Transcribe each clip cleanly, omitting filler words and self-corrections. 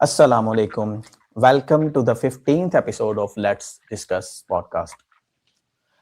Assalamu alaikum. Welcome to the 15th episode of Let's Discuss podcast.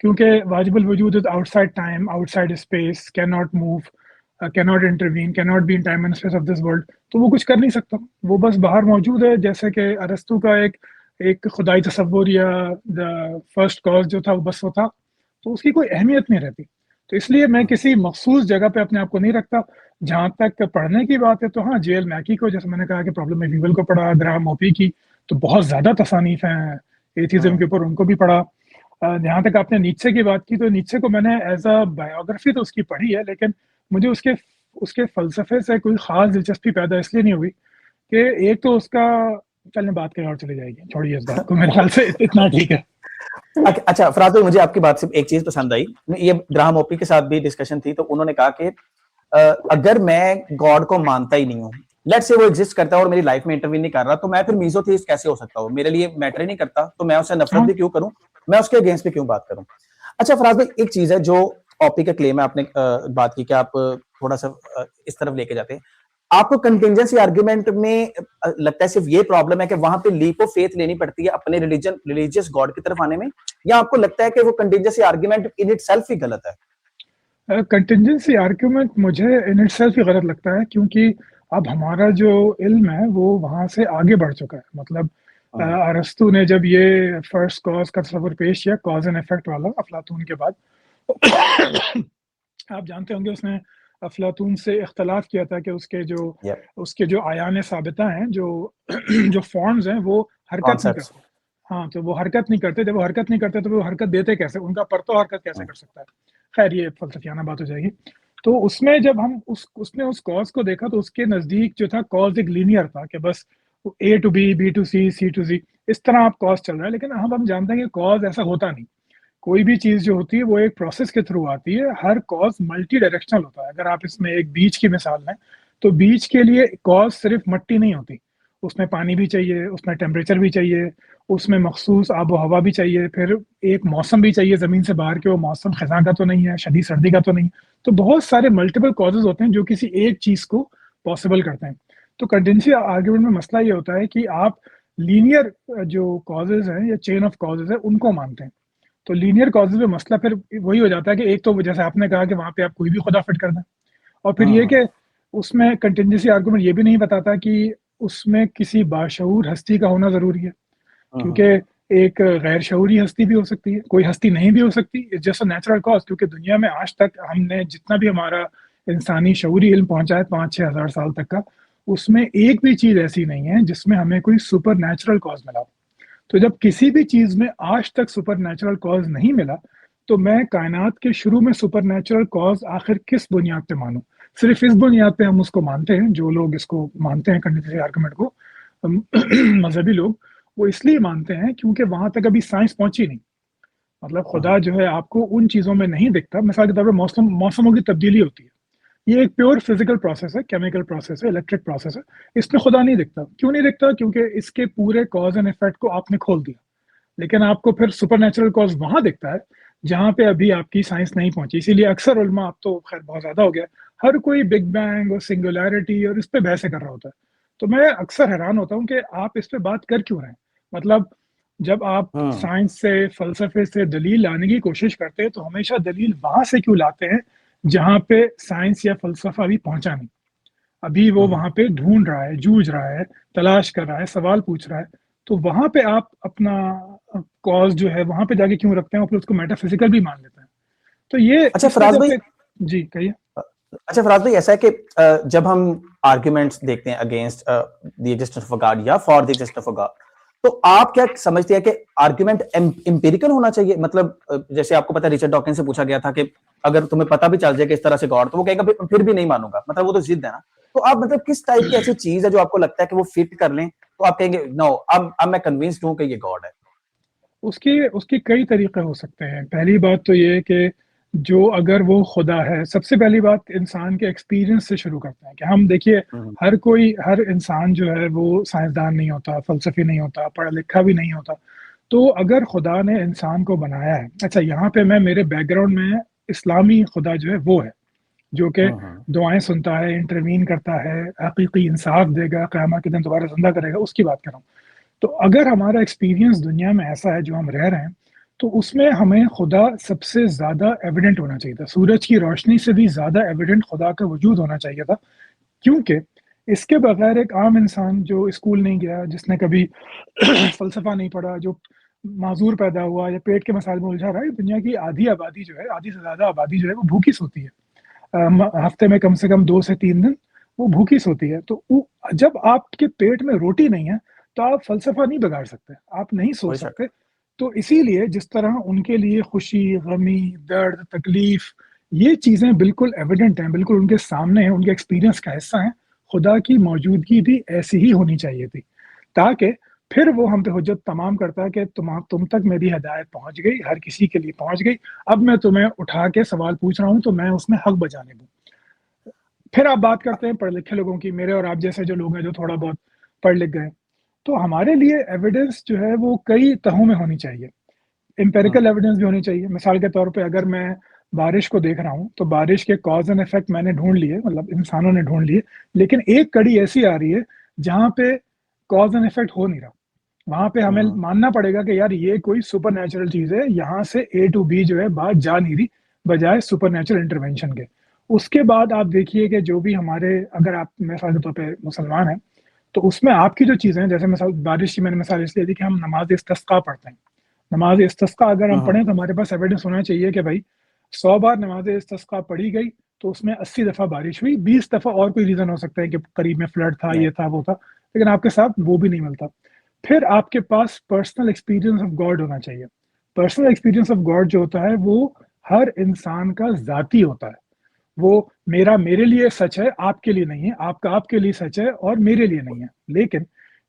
کیونکہ واجب الوجود is out side time, out side space, can not move, cannot intervene, cannot be in time and space of this world, تو وہ کچھ کر نہیں سکتا, وہ بس باہر موجود ہے. جیسے کہ ارسطو کا ایک خدائی تصور یا دا فرسٹ کاز جو تھا وہ بس وہ تھا, تو اس کی کوئی اہمیت نہیں رہتی. تو اس لیے میں کسی مخصوص جگہ پہ اپنے آپ کو نہیں رکھتا. جہاں تک پڑھنے کی بات ہے تو ہاں جے ایل میکی کو, جیسے میں نے کہا کہ پرابلم ایویول کو پڑھا, گراہم اوپی کی تو بہت زیادہ تصانیف ہیں ایتھیزم کے اوپر, ان کو بھی پڑھا. جہاں تک آپ نے نیچے کی بات کی تو نیچے کو میں نے ایز اے بایوگرافی تو اس کی پڑھی ہے, لیکن مجھے اس کے فلسفے سے کوئی خاص دلچسپی پیدا اس لیے نہیں ہوئی کہ ایک تو اس کا, چلنے بات کہیں اور چلی جائے گی, چھوڑیے اس بات کو, میرے خیال سے اتنا ٹھیک ہے. اچھا فراز بھائی, مجھے آپ کی بات سے ایک چیز پسند آئی, یہ گراہم اوپی کے ساتھ بھی ڈسکشن تھی, تو انہوں نے کہا کہ اگر میں گاڈ کو مانتا ہی نہیں ہوں, لیٹ سے وہ ایگزسٹ کرتا ہے اور میری لائف میں انٹروین نہیں کر رہا, تو میں پھر میزوتھیسٹ کیسے ہو سکتا ہوں؟ میرے لیے میٹر ہی نہیں کرتا, تو میں اسے نفرت بھی کیوں کروں, میں اس کے اگینسٹ بھی کیوں بات کروں؟ اچھا فراز بھائی, ایک چیز ہے جو اوپی کا کلیم ہے, آپ نے بات کی کہ آپ تھوڑا سا اس طرف لے کے جاتے ہیں, آپ کو کنٹینجنسی آرگیومنٹ میں لگتا ہے صرف یہ پرابلم ہے کہ وہاں پہ لیپ آف فیتھ لینی پڑتی ہے اپنے ریلیجیس گاڈ کی طرف آنے میں, یا آپ کو لگتا ہے کہ وہ contingency argument in itself ہی غلط ہے؟ کنٹینجنسی آرگیومنٹ مجھے ان اٹ سیلف ہی غلط لگتا ہے, کیونکہ اب ہمارا جو علم ہے وہ وہاں سے آگے بڑھ چکا ہے. مطلب ارسطو نے جب یہ فرسٹ کاز کا تصور پیش کیا, کاز اینڈ افیکٹ والا, افلاطون کے بعد, آپ جانتے ہوں گے اس نے افلاطون سے اختلاف کیا تھا کہ اس کے جو آیان ثابتہ ہیں, جو فارمز ہیں وہ حرکت نہیں کرتے. ہاں, تو وہ حرکت نہیں کرتے, جب وہ حرکت نہیں کرتے تو وہ حرکت دیتے کیسے, ان کا پرتو حرکت کیسے کر سکتا ہے؟ خیر یہ فلسفیانہ بات ہو جائے گی. تو اس میں جب ہم اس نے اس کاز کو دیکھا تو اس کے نزدیک جو تھا کاز ایک لینئر تھا, کہ بس A to B, B to C, C to Z, اس طرح آپ کاز چل رہا ہے. لیکن ہم جانتے ہیں کہ کاز ایسا ہوتا نہیں. کوئی بھی چیز جو ہوتی ہے وہ ایک پروسیس کے تھرو آتی ہے. ہر کاز ملٹی ڈائریکشنل ہوتا ہے. اگر آپ اس میں ایک بیچ کی مثال لیں تو بیچ کے لیے کاز صرف مٹی نہیں ہوتی, اس میں پانی بھی چاہیے, اس میں ٹیمپریچر بھی چاہیے, اس میں مخصوص آب و ہوا بھی چاہیے, پھر ایک موسم بھی چاہیے زمین سے باہر کے, وہ موسم خزاں کا تو نہیں ہے, شدید سردی کا تو نہیں. تو بہت سارے ملٹیپل کازز ہوتے ہیں جو کسی ایک چیز کو پاسبل کرتے ہیں. تو کنٹینجنسی آرگیومنٹ میں مسئلہ یہ ہوتا ہے کہ آپ لینئر جو کازز ہیں یا چین آف کازز ہیں ان کو مانتے ہیں. تو لینئر کازز میں مسئلہ پھر وہی ہو جاتا ہے کہ ایک تو جیسے آپ نے کہا کہ وہاں پہ آپ کوئی بھی خدا فٹ کر دیں, اور پھر یہ کہ اس میں کنٹینجنسی آرگیومنٹ یہ بھی نہیں بتاتا کہ اس میں کسی باشعور ہستی کا ہونا ضروری ہے, کیونکہ ایک غیر شعوری ہستی بھی ہو سکتی ہے, کوئی ہستی نہیں بھی ہو سکتی. It's just a natural cause, کیونکہ دنیا میں آج تک ہم نے جتنا بھی ہمارا انسانی شعوری علم پہنچا ہے 5-6 ہزار سال تک کا, اس میں ایک بھی چیز ایسی نہیں ہے جس میں ہمیں کوئی سپر نیچرل کاز ملا. تو جب کسی بھی چیز میں آج تک سپر نیچرل کاز نہیں ملا, تو میں کائنات کے شروع میں سپر نیچرل کاز آخر کس بنیاد پہ مانوں؟ صرف اس بنیاد پہ ہم اس کو مانتے ہیں, جو لوگ اس کو مانتے ہیں کنٹینجنسی آرگومنٹ کو, مذہبی لوگ, وہ اس لیے مانتے ہیں کیونکہ وہاں تک ابھی سائنس پہنچی نہیں. مطلب خدا جو ہے آپ کو ان چیزوں میں نہیں دکھتا. مثال کے طور پر موسموں کی تبدیلی ہوتی ہے, یہ ایک پیور فزیکل پروسیس ہے, کیمیکل پروسیس ہے, الیکٹرک پروسیس ہے. اس میں خدا نہیں دکھتا. کیوں نہیں دکھتا؟ کیونکہ اس کے پورے کاز اینڈ افیکٹ کو آپ نے کھول دیا. لیکن آپ کو پھر سپر نیچرل کاز وہاں دکھتا ہے جہاں پہ ابھی آپ کی سائنس نہیں پہنچی. اسی لیے اکثر علماء, اب تو خیر بہت زیادہ ہو گیا, ہر کوئی بگ بینگ اور سنگولیرٹی اور اس پہ بحث کر رہا ہوتا ہے. تو میں اکثر حیران ہوتا ہوں کہ آپ اس پہ بات کر کیوں رہے ہیں. مطلب جب آپ سائنس سے, فلسفے سے دلیل لانے کی کوشش کرتے ہیں تو ہمیشہ دلیل وہاں سے کیوں لاتے ہیں جہاں پہ سائنس یا فلسفہ ابھی پہنچا نہیں. ابھی وہ وہاں پہ ڈھونڈ رہا ہے, جوجھ رہا ہے, تلاش کر رہا ہے, سوال پوچھ رہا ہے. تو وہاں پہ آپ اپنا کاز جو ہے وہاں پہ جا کے کیوں رکھتے ہیں, اور پھر اس کو میٹا فزیکل بھی مان لیتے ہیں. تو یہ اچھا فراز بھائی, جی کہیے. اچھا فراز بھائی, ایسا ہے کہ جب ہم آرگیومنٹس دیکھتے ہیں against the existence of God یا for the existence of God, تو آپ کیا سمجھتے ہیں کہ آرگیومنٹ امپیریکل ہونا چاہیے؟ مطلب جیسے آپ کو پتا رچرڈ ڈاکنس سے پوچھا گیا تھا کہ اگر تمہیں پتا بھی چل جائے کہ اس طرح سے گاڈ, تو وہ کہے گا پھر بھی نہیں مانوں گا, مطلب وہ تو ضد ہے نا. تو آپ مطلب کس ٹائپ کی ایسی چیز ہے جو آپ کو لگتا ہے کہ وہ فٹ کر لیں تو آپ کہیں گے نو, اب میں کنوینسڈ ہوں کہ یہ گاڈ ہے؟ اس کی کئی طریقے ہو سکتے ہیں. پہلی بات تو یہ کہ جو اگر وہ خدا ہے, سب سے پہلی بات انسان کے ایکسپیرینس سے شروع کرتے ہیں کہ ہم دیکھیے ہر انسان جو ہے وہ سائنسدان نہیں ہوتا, فلسفی نہیں ہوتا, پڑھا لکھا بھی نہیں ہوتا. تو اگر خدا نے انسان کو بنایا ہے, اچھا یہاں پہ میں میرے بیک گراؤنڈ میں اسلامی خدا جو ہے وہ ہے جو کہ دعائیں سنتا ہے, انٹروین کرتا ہے, حقیقی انصاف دے گا, قیامت کے دن دوبارہ زندہ کرے گا, اس کی بات کر رہا ہوں. تو اگر ہمارا ایکسپیرینس دنیا میں ایسا ہے جو ہم رہ رہے ہیں, تو اس میں ہمیں خدا سب سے زیادہ ایویڈنٹ ہونا چاہیے تھا، سورج کی روشنی سے بھی زیادہ ایویڈنٹ خدا کا وجود ہونا چاہیے تھا، کیونکہ اس کے بغیر ایک عام انسان جو اسکول نہیں گیا، جس نے کبھی فلسفہ نہیں پڑھا، جو معذور پیدا ہوا یا پیٹ کے مسائل میں الجھا رہا ہے، دنیا کی آدھی آبادی جو ہے، آدھی سے زیادہ آبادی جو ہے وہ بھوکی سوتی ہے، ہفتے میں کم سے کم 2 سے 3 دن وہ بھوکی سوتی ہے. تو جب آپ کے پیٹ میں روٹی نہیں ہے تو آپ فلسفہ نہیں بگاڑ سکتے، آپ نہیں سوچ سکتے. تو اسی لیے جس طرح ان کے لیے خوشی، غمی، درد، تکلیف، یہ چیزیں بالکل ایویڈنٹ ہیں، بالکل ان کے سامنے ہیں، ان کے ایکسپیرینس کا حصہ ہیں. خدا کی موجودگی بھی ایسی ہی ہونی چاہیے تھی، تاکہ پھر وہ ہم پہ حجت تمام کرتا ہے کہ تم تک میری ہدایت پہنچ گئی، ہر کسی کے لیے پہنچ گئی، اب میں تمہیں اٹھا کے سوال پوچھ رہا ہوں تو میں اس میں حق بجانے دوں. پھر آپ بات کرتے ہیں پڑھے لکھے لوگوں کی، میرے اور آپ جیسے جو لوگ ہیں جو تھوڑا بہت پڑھ لکھ گئے، تو ہمارے لیے ایویڈنس جو ہے وہ کئی تہوں میں ہونی چاہیے. امپیریکل ایویڈنس بھی ہونی چاہیے. مثال کے طور پہ اگر میں بارش کو دیکھ رہا ہوں تو بارش کے کاز اینڈ افیکٹ میں نے ڈھونڈ لیے، مطلب انسانوں نے ڈھونڈ لیے، لیکن ایک کڑی ایسی آ رہی ہے جہاں پہ کاز اینڈ افیکٹ ہو نہیں رہا. وہاں پہ ہمیں ماننا پڑے گا کہ یار یہ کوئی سپر نیچرل چیز ہے، یہاں سے اے ٹو بی جو ہے بات جا نہیں رہی بجائے سپر نیچرل انٹرونشن کے. اس کے بعد آپ دیکھیے کہ جو بھی ہمارے، اگر آپ مثال کے طور پہ مسلمان ہیں تو اس میں آپ کی جو چیزیں ہیں، جیسے مثال بارش کی میں نے مثال اس لیے دی کہ ہم نماز استسقا پڑھتے ہیں. نماز استسقا اگر ہم پڑھیں تو ہمارے پاس ایویڈنس ہونا چاہیے کہ بھائی 100 بار نماز استسقا پڑھی گئی تو اس میں 80 دفعہ بارش ہوئی، 20 دفعہ اور کوئی ریزن ہو سکتا ہے کہ قریب میں فلڈ تھا، یہ تھا، وہ تھا، لیکن آپ کے ساتھ وہ بھی نہیں ملتا. پھر آپ کے پاس پرسنل ایکسپیرینس آف گاڈ ہونا چاہیے. پرسنل ایکسپیرینس آف گاڈ جو ہوتا ہے وہ ہر انسان کا ذاتی ہوتا ہے. وہ میرے لیے سچ ہے، آپ کے لیے نہیں ہے، آپ کا آپ کے لیے سچ ہے اور میرے لیے نہیں ہے. لیکن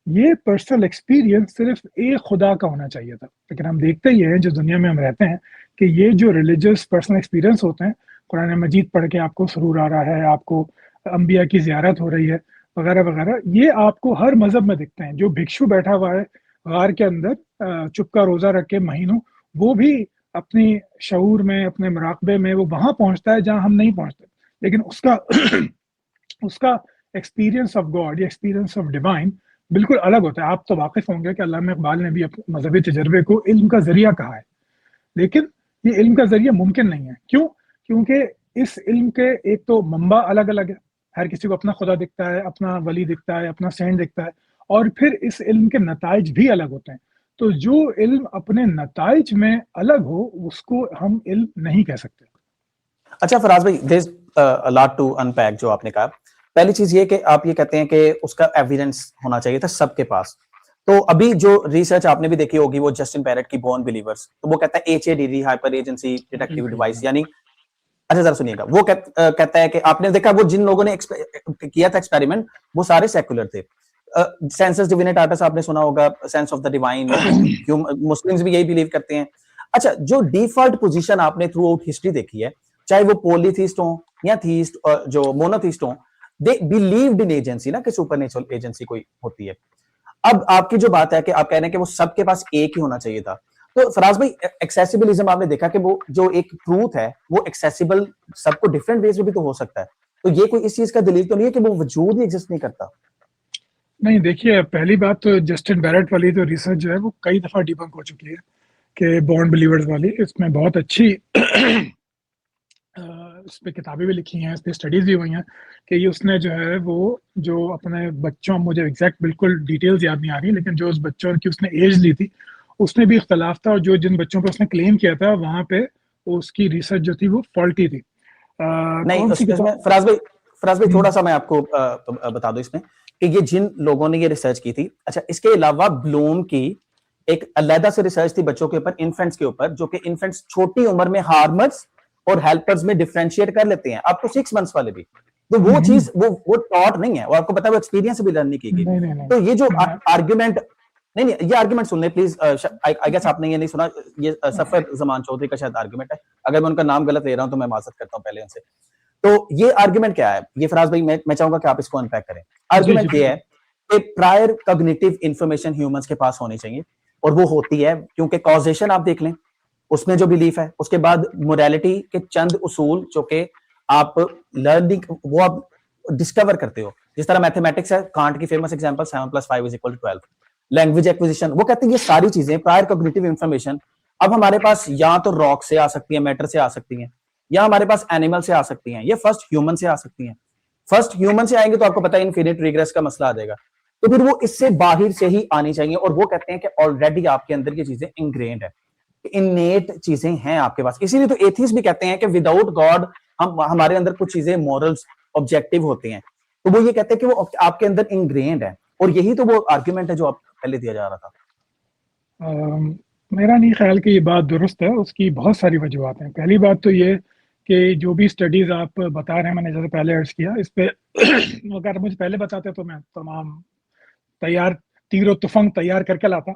یہ پرسنل ایکسپیرینس صرف ایک خدا کا ہونا چاہیے تھا. لیکن ہم دیکھتے ہی ہیں جو دنیا میں ہم رہتے ہیں کہ یہ جو ریلیجس پرسنل ایکسپیرینس ہوتے ہیں، قرآن مجید پڑھ کے آپ کو سرور آ رہا ہے، آپ کو انبیاء کی زیارت ہو رہی ہے وغیرہ وغیرہ، یہ آپ کو ہر مذہب میں دکھتے ہیں. جو بھکشو بیٹھا ہوا ہے غار کے اندر چپ کا روزہ رکھ کے مہینوں، وہ بھی اپنی شعور میں، اپنے مراقبے میں وہ وہاں پہنچتا ہے جہاں ہم نہیں پہنچتے. لیکن اس کا ایکسپیرینس آف گاڈ یا ایکسپیرینس آف ڈیوائن بالکل الگ ہوتا ہے. آپ تو واقف ہوں گے کہ علامہ اقبال نے بھی اپنے مذہبی تجربے کو علم کا ذریعہ کہا ہے، لیکن یہ علم کا ذریعہ ممکن نہیں ہے. کیوں؟ کیونکہ اس علم کے ایک تو منبع الگ الگ ہے، ہر کسی کو اپنا خدا دکھتا ہے، اپنا ولی دکھتا ہے، اپنا سینٹ دکھتا ہے، اور پھر اس علم کے نتائج بھی الگ ہوتے ہیں. تو جو علم اپنے نتائج میں الگ ہو اس کو ہم علم نہیں کہہ سکتے. اچھا فراز بھائی، دیر از ا لاٹ ٹو انپیک جو آپ نے کہا. پہلی چیز یہ کہ آپ یہ کہتے ہیں کہ اس کا ایویڈنس ہونا چاہیے تھا سب کے پاس. تو ابھی جو ریسرچ آپ نے بھی دیکھی ہوگی وہ جسٹن پیرٹ کی بورن بلیورز، تو وہ کہتا ہے HADD hyper agency detective device, یعنی اچھا ذرا سنیے گا، وہ کہتا ہے کہ آپ نے دیکھا وہ جن لوگوں نے کیا تھا ایکسپیریمنٹ وہ سارے سیکولر تھے. سینسس ڈیوینیٹاتس آپ نے سنا ہوگا، sense of the divine, Muslims بھی یہی بلیو کرتے ہیں. اچھا، جو ڈیفالٹ پوزیشن آپ نے تھرو آؤٹ ہسٹری دیکھی ہے، چاہے وہ پولیتھیسٹ ہوں یا تھیسٹ، جو مونوتھیسٹ ہوں، دے بلیوڈ ان ایجنسی، نا کہ سپر نیچرل ایجنسی کوئی ہوتی ہے. اب آپ کی جو بات ہے کہ آپ کہہ رہے ہیں کہ وہ سب کے پاس ایک ہی ہونا چاہیے تھا. تو فراز بھائی، ایکسیسیبلزم آپ نے دیکھا کہ وہ جو ایک ٹروتھ ہے وہ ایکسیسیبل سب کو ڈفرینٹ ویز میں بھی تو ہو سکتا ہے. تو یہ کوئی اس چیز کا دلیل تو نہیں ہے کہ وہ وجود ہی ایگزسٹ نہیں کرتا؟ نہیں، دیکھیے پہلی بات تو جسٹن بیرٹ والی تو ریسرچ جو ہے وہ کئی دفعہ ڈیبنک ہو چکی ہے کہ بورن بلیورز والی، اس میں بہت اچھی اس پہ کتابیں بھی لکھی ہیں، اس پہ اسٹڈیز بھی ہوئی ہیں کہ یہ اس نے جو ہے وہ جو اپنے بچوں، مجھے ایگزیکٹ بالکل ڈیٹیلز یاد نہیں آ رہی، لیکن جو اس بچوں کی اس نے ایج لی تھی اس میں بھی اختلاف تھا، اور جو جن بچوں پہ اس نے کلیم کیا تھا وہاں پہ اس کی ریسرچ جو تھی وہ فالٹی تھی. نہیں، اس میں فراز بھائی تھوڑا سا میں آپ کو بتا دوں اس میں کہ یہ جن لوگوں نے یہ ریسرچ کی تھی، اچھا اس کے علاوہ بلوم کی ایک علیحدہ سے ریسرچ تھی بچوں کے اوپر، انفینٹس کے اوپر، جو کہ انفینٹس چھوٹی عمر میں ہارمرز اور ہیلپرز میں ڈیفرینشیٹ کر لیتے ہیں، اب تو 6 منتھس والے بھی. تو وہ چیز وہ ٹاٹ نہیں ہے، اور آپ کو پتا ہے وہ ایکسپیرینس سے بھی لرن نہیں کی گئی. تو یہ جو آرگیومنٹ، نہیں یہ آرگیومنٹ سن لیں پلیز. آئی گیس آپ نے یہ نہیں سنا، یہ سفر زمان چودھری کا شاید آرگیومنٹ ہے، اگر میں ان کا نام غلط لے رہا ہوں تو میں معذرت کرتا ہوں پہلے ان سے. تو یہ آرگیومنٹ کیا ہے یہ فراز بھائی، میں چاہوں گا کہ آپ اس کو انپیک کریں. آرگیومنٹ یہ ہے کہ پرائر کگنیٹو انفارمیشن ہیومنس کے پاس ہونی چاہیے، اور وہ ہوتی ہے کیونکہ کازیشن آپ دیکھ لیں اس میں جو بلیف ہے، اس کے بعد موریلٹی کے چند اصول جو کہ آپ لرننگ وہ آپ ڈسکور کرتے ہو، جس طرح میتھمیٹکس ہے، کانٹ کی فیمس ایگزامپل 7 + 5 = 12. لینگویج ایکوزیشن، وہ کہتے ہیں یہ ساری چیزیں پرائر کوگنیٹو انفارمیشن اب ہمارے پاس یا تو راک سے آ سکتی ہیں, میٹر سے آ سکتی ہیں, یا ہمارے پاس اینیمل سے آ سکتی ہیں, یا فرسٹ ہیومن سے آ سکتی ہیں. فرسٹ ہیومن سے آئیں گے تو آپ کو پتا ہے انفینٹ ریگریس کا مسئلہ آ جائے گا, تو پھر وہ اس سے باہر سے ہی آنی چاہیے. اور وہ کہتے ہیں کہ آلریڈی آپ کے اندر یہ چیزیں انگرینڈ ہے, انیٹ چیزیں ہیں آپ کے پاس. اسی لیے تو ایتھیسٹ بھی کہتے ہیں کہ وداؤٹ گاڈ ہمارے اندر کچھ چیزیں مورلز آبجیکٹیو ہوتے ہیں, تو وہ یہ کہتے ہیں کہ وہ آپ کے اندر انگرینڈ ہے. اور یہی تو وہ آرگیومنٹ ہے جو آپ پہلے دیا جا رہا تھا. میرا نہیں خیال کہ یہ بات درست ہے, اس کی بہت ساری وجوہات ہیں. پہلی بات تو یہ کہ جو بھی اسٹڈیز آپ بتا رہے ہیں, میں نے جیسے پہلے عرض کیا, اس پہ اگر مجھے پہلے بتاتے تو میں تمام تیار تیر و تفنگ تیار کر کے لاتا.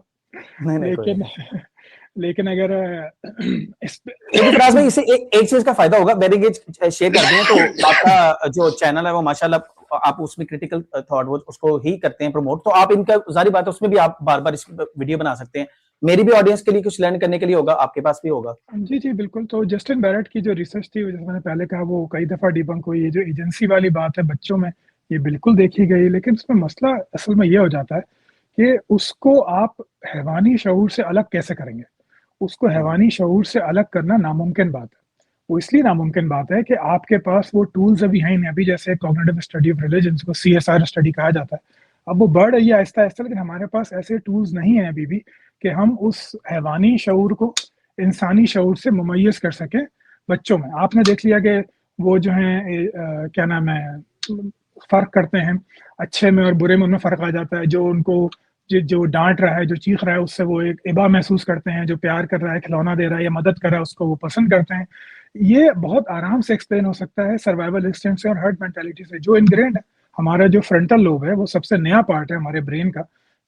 لیکن اگر اس پہ لیکن فراز بھائی اس سے ایک چیز کا فائدہ ہوگا, میرے یہ شیئر کر دیں تو آپ کا جو چینل ہے وہ ماشاءاللہ آپ اس میں کریٹیکل تھاٹ وہ اس کو ہی کرتے ہیں پروموٹ, تو آپ ان کا ظاہری بات ہے اس میں بھی آپ بار بار اس ویڈیو بنا سکتے ہیں. میری بھی آڈینس کے لیے کچھ لرن کرنے کے لیے ہوگا, آپ کے پاس بھی ہوگا. جی بالکل. تو جسٹن بیرٹ کی جو ریسرچ تھی, جیسے میں نے پہلے کہا, وہ کئی دفعہ ڈیبنک ہوئی. یہ جو ایجنسی والی بات ہے بچوں میں, یہ بالکل دیکھی گئی, لیکن اس میں مسئلہ اصل میں یہ ہو جاتا ہے کہ اس کو آپ حیوانی شعور سے الگ کیسے کریں گے. اس کو حیوانی شعور سے الگ کرنا ناممکن بات ہے. وہ اس لیے ناممکن بات ہے کہ آپ کے پاس وہ ٹولز ابھی ہیں نہیں. ابھی جیسے کوگنیٹو اسٹڈی آف ریلیجنس کو CSR اسٹڈی کہا جاتا ہے, اب وہ بڑھ رہی ہے آہستہ آہستہ, لیکن ہمارے پاس ایسے ٹولز نہیں ہیں ابھی بھی کہ ہم اس حیوانی شعور کو انسانی شعور سے ممیز کر سکیں بچوں میں. آپ نے دیکھ لیا کہ وہ جو ہیں کیا نام ہے, فرق کرتے ہیں اچھے میں اور برے میں, ان میں فرق آ جاتا ہے. جو ان کو جو ڈانٹ رہا ہے, جو چیخ رہا ہے, اس سے وہ ایک ابا محسوس کرتے ہیں. جو پیار کر رہا ہے, کھلونا دے رہا ہے یا مدد کر رہا ہے, اس کو وہ پسند کرتے ہیں. یہ بہت آرام سے ایکسپلین ہو سکتا ہے سروائیول انسٹنکٹ سے اور ہرڈ مینٹیلٹی سے, جو انگرینڈ ہے. ہمارا جو فرنٹل لوب ہے وہ سب سے نیا پارٹ ہے ہمارے برین کا,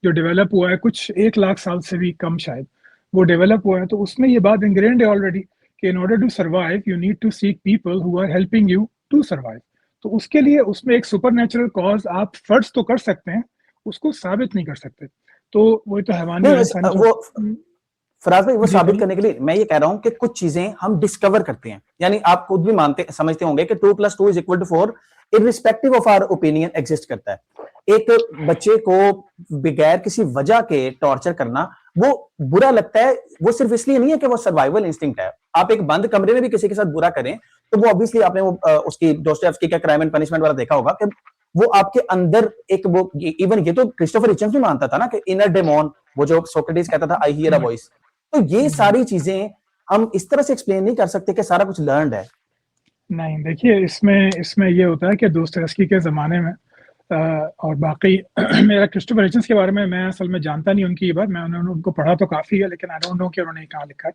جو ڈیولپ ہوا ہے کچھ 1,00,000 سال سے بھی کم شاید وہ ڈیولپ ہوا ہے. تو اس میں یہ بات انگرینڈ ہے آلریڈی کہ in order to survive you need to seek people who are helping you to survive. تو اس کے لیے اس میں ایک سپر نیچرل کاز آپ فرض تو کر سکتے ہیں, اس کو ثابت نہیں کر سکتے. تو وہ تو حیوانی اور انسانی وہ فراز بھائی وہ ثابت کرنے کے لیے میں یہ کہہ رہا ہوں کہ کچھ چیزیں ہم ڈسکور کرتے ہیں, یعنی آپ خود بھی مانتے سمجھتے ہوں گے کہ 2+2=4 irrespective of our opinion exist کرتا ہے. ایک بچے کو بغیر کسی وجہ کے ٹارچر کرنا وہ برا لگتا ہے, وہ صرف اس لیے نہیں ہے کہ وہ سروائیول انسٹنکٹ ہے. آپ ایک بند کمرے میں بھی کسی کے ساتھ برا کریں تو وہ obviously آپ نے اس کی ڈوستویفسکی کا کرائم اینڈ پنشمنٹ والا دیکھا ہوگا کہ وہ آپ کے اندر ایک وہ ایون یہ تو کرسٹوفر ہچنس بھی مانتا تھا نا کہ انر ڈیمون, وہ جو سوکریٹس کہتا تھا آئی ہیئر اے وائس. تو یہ ساری چیزیں ہم اس طرح سے ایکسپلین نہیں کر سکتے کہ سارا کچھ لرنڈ ہے. نہیں دیکھیے, اس میں یہ ہوتا ہے کہ دوستویفسکی کے زمانے میں اور باقی میرا کرسٹوفر ہچنس کے بارے میں اصل میں جانتا نہیں ان کی یہ بات, میں ان کو پڑھا تو کافی ہے, لیکن آئی ڈونٹ نو کہ انہوں نے کہاں لکھا ہے.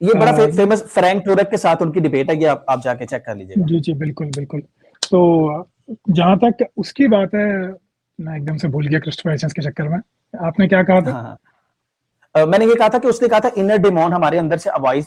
یہ بڑا فیمس فرینک ٹورک کے ساتھ ان کی ڈیبیٹ ہے, یہ آپ جا کے چیک کر لیجیے گا. جی بالکل. تو جہاں تک اس کی بات ہے, میں ایک دم سے بھول گیا کرسٹوفر ہچنس کے چکر میں. آپ نے کیا کہا تھا؟ میں نے یہ کہا تھا کہ اس نے کہا تھا انر ڈیمون ہمارے اندر سے وائس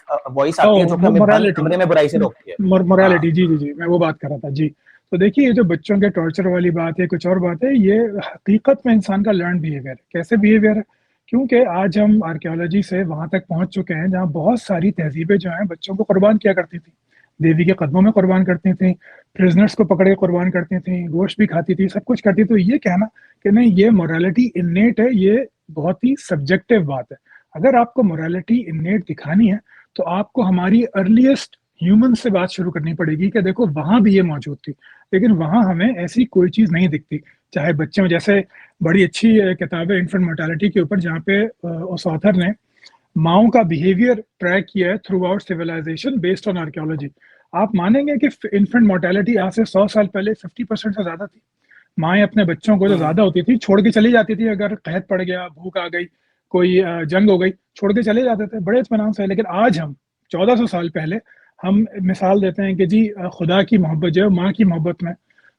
آتی ہے جو کہ ہمیں بند کمرے میں برائی سے روکتی ہے. مورالٹی, جی میں وہ بات کر رہا تھا. جی تو دیکھیے, یہ جو بچوں کے ٹارچر والی بات ہے, کچھ اور بات ہے, یہ حقیقت میں انسان کا لرن بیہیویئر ہے. کیسے بیہیویئر ہے؟ کیونکہ آج ہم آرکیولوجی سے وہاں تک پہنچ چکے ہیں جہاں بہت ساری تہذیبیں جو ہیں بچوں کو قربان کیا کرتی تھیں, دیوی کے قدموں میں قربان کرتی تھیں, پرزنرز کو پکڑ کے قربان کرتی تھیں, گوشت بھی کھاتی تھی, سب کچھ کرتی. تو یہ کہنا کہ نہیں یہ مورالٹی انیٹ ہے, یہ بہت ہی سبجیکٹیو بات ہے. اگر آپ کو مورالٹی انیٹ دکھانی ہے تو آپ کو ہماری ارلیسٹ ہیومن سے بات شروع کرنی پڑے گی کہ دیکھو وہاں بھی یہ موجود تھی, لیکن وہاں ہمیں ایسی کوئی چیز نہیں دکھتی. چاہے بچوں, جیسے بڑی اچھی کتاب ہے انفنٹ مورٹیلٹی کے اوپر, جہاں پہ اس آتھر نے ماؤں کا بیہیویئر ٹریک کیا ہے through out civilisation based on archaeology. آپ مانیں گے کہ انفنٹ مورٹیلٹی آج سے 100 سال پہلے 50% سے زیادہ تھی. مائیں اپنے بچوں کو جو زیادہ ہوتی تھی چھوڑ کے چلی جاتی تھی, اگر قحط پڑ گیا, بھوک آ گئی, کوئی جنگ ہو گئی, چھوڑ کے چلے جاتے تھے بڑے اطمینان سے. لیکن آج ہم 1400 سال پہلے ہم مثال دیتے ہیں کہ جی خدا کی محبت جو ہے ماں کی محبت میں.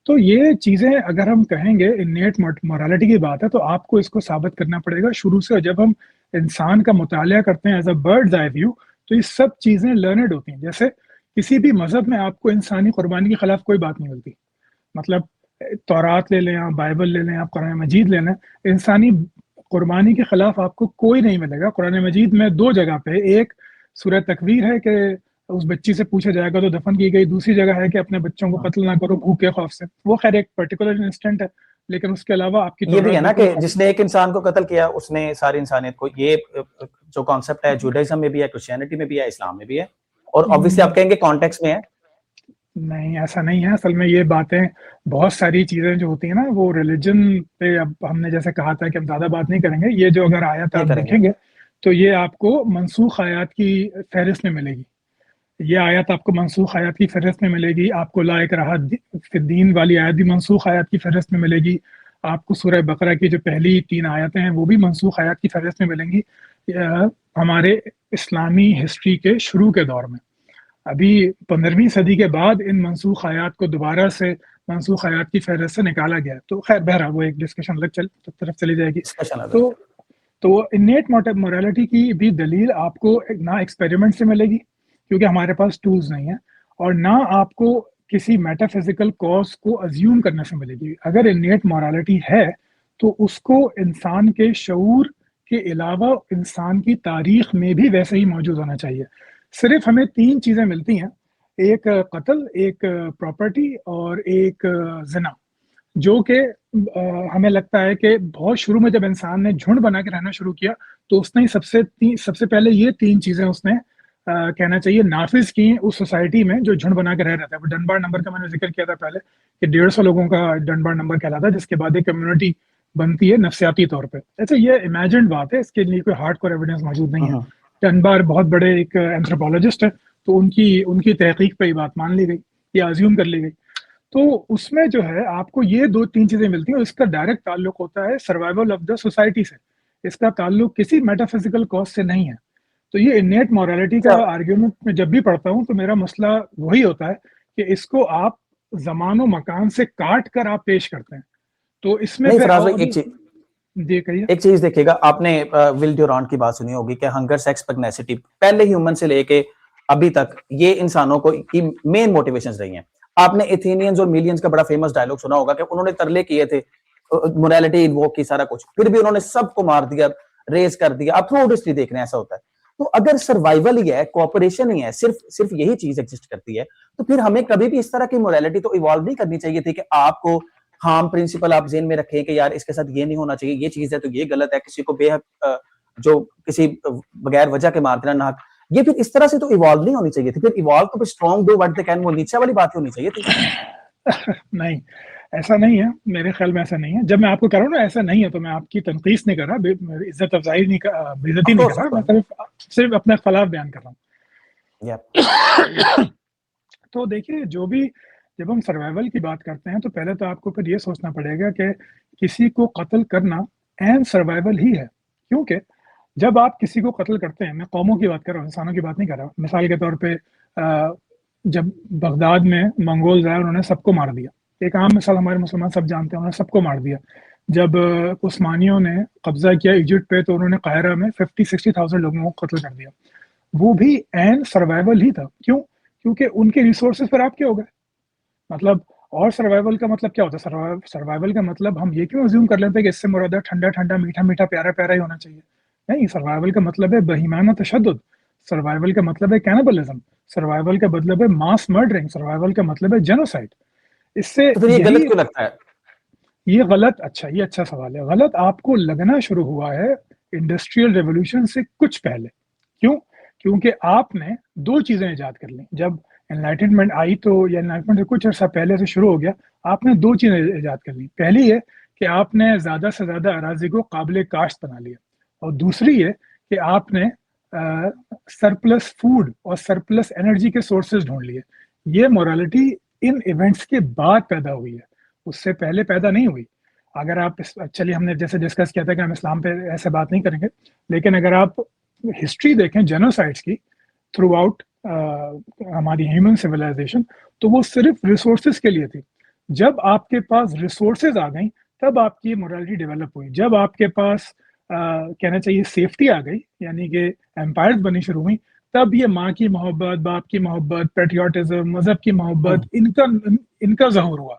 تو یہ چیزیں اگر ہم کہیں گے انیٹ مورالٹی کی بات ہے, تو آپ کو اس کو ثابت کرنا پڑے گا شروع سے. جب ہم انسان کا مطالعہ کرتے ہیں as a bird's eye view, تو یہ سب چیزیں لرنڈ ہوتی ہیں. جیسے کسی بھی مذہب میں آپ کو انسانی قربانی کے خلاف کوئی بات نہیں ملتی. مطلب تورات لے لیں, آپ بائبل لے لیں, آپ قرآن مجید لے لیں, انسانی قربانی کے خلاف آپ کو کوئی نہیں ملے گا. قرآن مجید میں 2 جگہ پہ, ایک سورہ تکویر ہے کہ اس بچی سے پوچھا جائے گا تو دفن کی گئی, دوسری جگہ ہے کہ اپنے بچوں کو قتل نہ کرو بھوک کے خوف سے. وہ خیر ایک پرٹیکولر انسٹنٹ ہے, لیکن اس کے علاوہ آپ کی یہ بھی ہے نا کہ جس نے ایک انسان کو قتل کیا اس نے ساری انسانیت کو, یہ جو کانسیپٹ ہے جوڈائزم میں بھی ہے, کرسچینٹی میں بھی ہے, اسلام میں بھی ہے, اور obviously آپ کہیں گے کانٹیکس میں ہے. نہیں ایسا نہیں ہے. اصل میں یہ باتیں بہت ساری چیزیں جو ہوتی ہیں نا وہ ریلیجن پہ, اب ہم نے جیسے کہا تھا کہ ہم زیادہ بات نہیں کریں گے, یہ جو اگر آیت آپ دیکھیں گے تو یہ آپ کو منسوخ آیات کی فہرست میں ملے گی. یہ آیت آپ کو منسوخ آیات کی فہرست میں ملے گی. آپ کو لا اکراہ فی الدین والی آیت بھی منسوخ آیات کی فہرست میں ملے گی. آپ کو سورہ بقرہ کی جو پہلی 3 آیتیں ہیں وہ بھی منسوخ آیات کی فہرست میں ملیں گی. ہمارے اسلامی ہسٹری کے شروع کے دور میں ابھی 15ویں صدی کے بعد ان منسوخ آیات کو دوبارہ سے منسوخ آیات کی فہرست سے نکالا گیا. تو خیر بہرحال وہ ایک ڈسکشن الگ طرف چلی جائے گی. تو انیٹ مورالٹی کی بھی دلیل آپ کو نہ ایکسپیریمنٹ سے ملے گی کیونکہ ہمارے پاس ٹولز نہیں ہیں, اور نہ آپ کو کسی میٹا فزیکل کاز کو ازیوم کرنے سے ملے گی. اگر انیٹ مورالٹی ہے تو اس کو انسان کے شعور کے علاوہ انسان کی تاریخ میں بھی ویسے ہی موجود ہونا چاہیے. صرف ہمیں 3 چیزیں ملتی ہیں, ایک قتل, ایک پراپرٹی اور ایک زنا, جو کہ ہمیں لگتا ہے کہ بہت شروع میں جب انسان نے جھنڈ بنا کے رہنا شروع کیا تو اس نے سب سے پہلے یہ 3 چیزیں اس نے کہنا چاہیے نافذ کی اس سوسائٹی میں جو جھنڈ بنا کے رہ رہا تھا. ڈنبار نمبر کا میں نے ذکر کیا تھا پہلے کہ 150 لوگوں کا ڈنبار نمبر کہلاتا ہے, جس کے بعد ایک کمیونٹی بنتی ہے نفسیاتی طور پہ. ایسے یہ امیجنڈ بات ہے, اس کے لیے کوئی ہارڈ کور ایویڈنس موجود نہیں ہے. ڈنبار بہت بڑے ایک اینتھروپولوجسٹ ہے, تو ان کی تحقیق پہ یہ بات مان لی گئی, یہ ازیوم کر لی گئی. تو اس میں جو ہے آپ کو یہ 2-3 چیزیں ملتی ہیں, اور اس کا ڈائریکٹ تعلق ہوتا ہے سروائیول آف دا سوسائٹی سے. اس کا تعلق کسی میٹا فزیکل کاز سے نہیں ہے. تو یہ انیٹ مورالٹی کا آرگیومنٹ میں جب بھی پڑھتا ہوں تو میرا مسئلہ وہی ہوتا ہے کہ اس کو آپ زمان و مکان سے کاٹ کر آپ پیش کرتے ہیں. تو اس میں ایک چیز دیکھیے گا, آپ نے ول ڈیورانٹ کی بات سنی ہوگی کہ ہنگر سیکس پگنیسٹی پہلے ہیومن سے لے کے ابھی تک یہ انسانوں کو مین موٹیویشنز رہی ہیں. آپ نے ایتھینینز اور میلینز کا بڑا فیمس ڈائلوگ سنا ہوگا کہ انہوں نے ترلے کیے تھے, مورالٹی انووک کی, سارا کچھ, پھر بھی انہوں نے سب کو مار دیا, ریز کر دیا. آپ تھرو ہسٹری دیکھ رہے ہیں ایسا ہوتا ہے. تو اگر سروائیول ہی ہے, کوآپریشن ہی ہے, صرف یہی چیز ایگزسٹ کرتی ہے, تو پھر ہمیں کبھی بھی اس طرح کی مورالٹی تو ایوالو نہیں کرنی چاہیے تھی کہ آپ کو ہارم پرنسپل آپ ذہن میں رکھیں کہ یار اس کے ساتھ یہ نہیں ہونا چاہیے, یہ چیز ہے تو یہ غلط ہے, کسی کو بے حق جو کسی بغیر وجہ کے مار دینا نہ, یہ پھر اس طرح سے تو ایوالو نہیں ہونی چاہیے تھی. پھر ایوالو تو strong do what they can, وہ نیچے والی بات ہونی چاہیے تھی. نہیں ایسا نہیں ہے, میرے خیال میں ایسا نہیں ہے. جب میں آپ کو کہہ رہا ہوں نا ایسا نہیں ہے, تو میں آپ کی تنقید نہیں کر رہا, عزت افزائی نہیں, بےعزتی نہیں کر رہا, میں صرف اپنا اختلاف بیان کر رہا ہوں. تو دیکھیے جو بھی جب ہم سروائیول کی بات کرتے ہیں تو پہلے تو آپ کو پھر یہ سوچنا پڑے گا کہ کسی کو قتل کرنا عین سروائیول ہی ہے. کیونکہ جب آپ کسی کو قتل کرتے ہیں, میں قوموں کی بات کر رہا ہوں, انسانوں کی بات نہیں کر رہا. مثال کے طور پہ جب بغداد میں منگولز آئے انہوں نے سب کو مار دیا, ایک عام مثال ہمارے مسلمان سب جانتے ہیں, انہوں نے سب کو مار دیا. جب عثمانیوں نے قبضہ کیا ایجپٹ پہ تو انہوں نے قاہرہ میں 50-60,000 لوگوں کو قتل کر دیا. وہ بھی عین سروائیول ہی تھا. کیوں؟ کیونکہ ان کے ریسورسز پر آپ کیا ہو گئے. مطلب اور سروائیول کا مطلب کیا ہوتا ہے؟ سروائیول کا مطلب ہم یہ کیوں ازیوم کر لیتے ہیں کہ اس سے مراد ٹھنڈا ٹھنڈا میٹھا میٹھا پیارا پیارا ہی ہونا چاہیے. نہیں, سروائیول کا مطلب ہے بہیمانہ تشدد, سروائیول کا مطلب ہے کینیبلزم, سروائیول کا مطلب ہے ماس مرڈرنگ, سروائیول کا مطلب ہے جینوسائڈ. اس سے یہ غلط کیوں لگتا ہے؟ یہ غلط, یہ اچھا سوال ہے. غلط آپ کو لگنا شروع ہوا ہے انڈسٹریل ریولوشن سے کچھ پہلے. کیوں؟ کیونکہ آپ نے 2 چیزیں ایجاد کر لیں. جب انلائٹنمنٹ آئی تو یا انلائٹنمنٹ سے کچھ عرصہ پہلے سے شروع ہو گیا, آپ نے 2 چیزیں ایجاد کر لی. پہلی یہ کہ آپ نے زیادہ سے زیادہ اراضی کو قابل کاشت بنا لیا, اور دوسری یہ کہ آپ نے سرپلس فوڈ اور سرپلس انرجی کے سورسز ڈھونڈ لیے. یہ مورالٹی ان ایونٹس کے بعد پیدا ہوئی ہے, اس سے پہلے پیدا نہیں ہوئی. اگر آپ چلیے ہم نے جیسے ڈسکس کیا تھا کہ ہم اسلام پہ ایسے بات نہیں کریں گے, لیکن اگر آپ ہسٹری دیکھیں جینوسائڈس کی تھرو آؤٹ ہماری ہیومن سویلائزیشن, تو وہ صرف ریسورسز کے لیے تھی. جب آپ کے پاس ریسورسز آ گئیں تب آپ کی مورالٹی ڈیولپ ہوئی. جب آپ کے پاس کہنا چاہیے سیفٹی آ گئی, یعنی کہ امپائرز بنی شروع ہوئی, تب یہ ماں کی محبت, باپ کی محبت, پیٹریوٹزم, مذہب کی محبت, ان کا ظہور ہوا.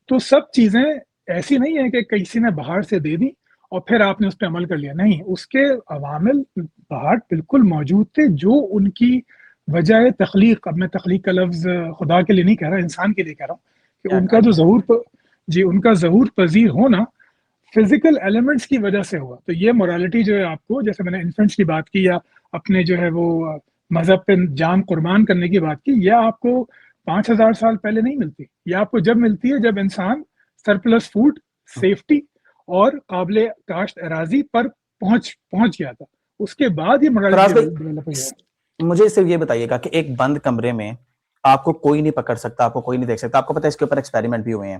تو سب چیزیں ایسی نہیں ہے کہ کسی نے باہر سے دے دی اور پھر آپ نے اس پہ عمل کر لیا. نہیں, اس کے عوامل باہر بالکل موجود تھے جو ان کی وجہ تخلیق, اب میں تخلیق کا لفظ خدا کے لیے نہیں کہہ رہا, انسان کے لیے کہہ رہا ہوں, کہ ان کا جو جی ان کا ظہور پذیر ہونا فزیکل ایلیمنٹس کی وجہ سے ہوا. تو یہ مورالٹی جو ہے آپ کو, جیسے میں نے انفنٹس کی بات کی یا اپنے جو ہے وہ مذہب پہ جان قربان کرنے کی بات کی, یہ آپ کو 5000 سال پہلے نہیں ملتی. یہ آپ کو جب ملتی ہے جب انسان سرپلس فوڈ, سیفٹی اور قابل کاشت اراضی پر پہنچ گیا تھا. اس کے بعد یہ فراز مورالٹی بھائی ڈیولپ ہوئی ہے. مجھے صرف یہ بتائیے گا کہ ایک بند کمرے میں آپ کو کوئی نہیں پکڑ سکتا, آپ کو کوئی نہیں دیکھ سکتا, آپ کو پتہ ہے اس کے اوپر ایکسپیریمنٹ بھی ہوئے ہیں,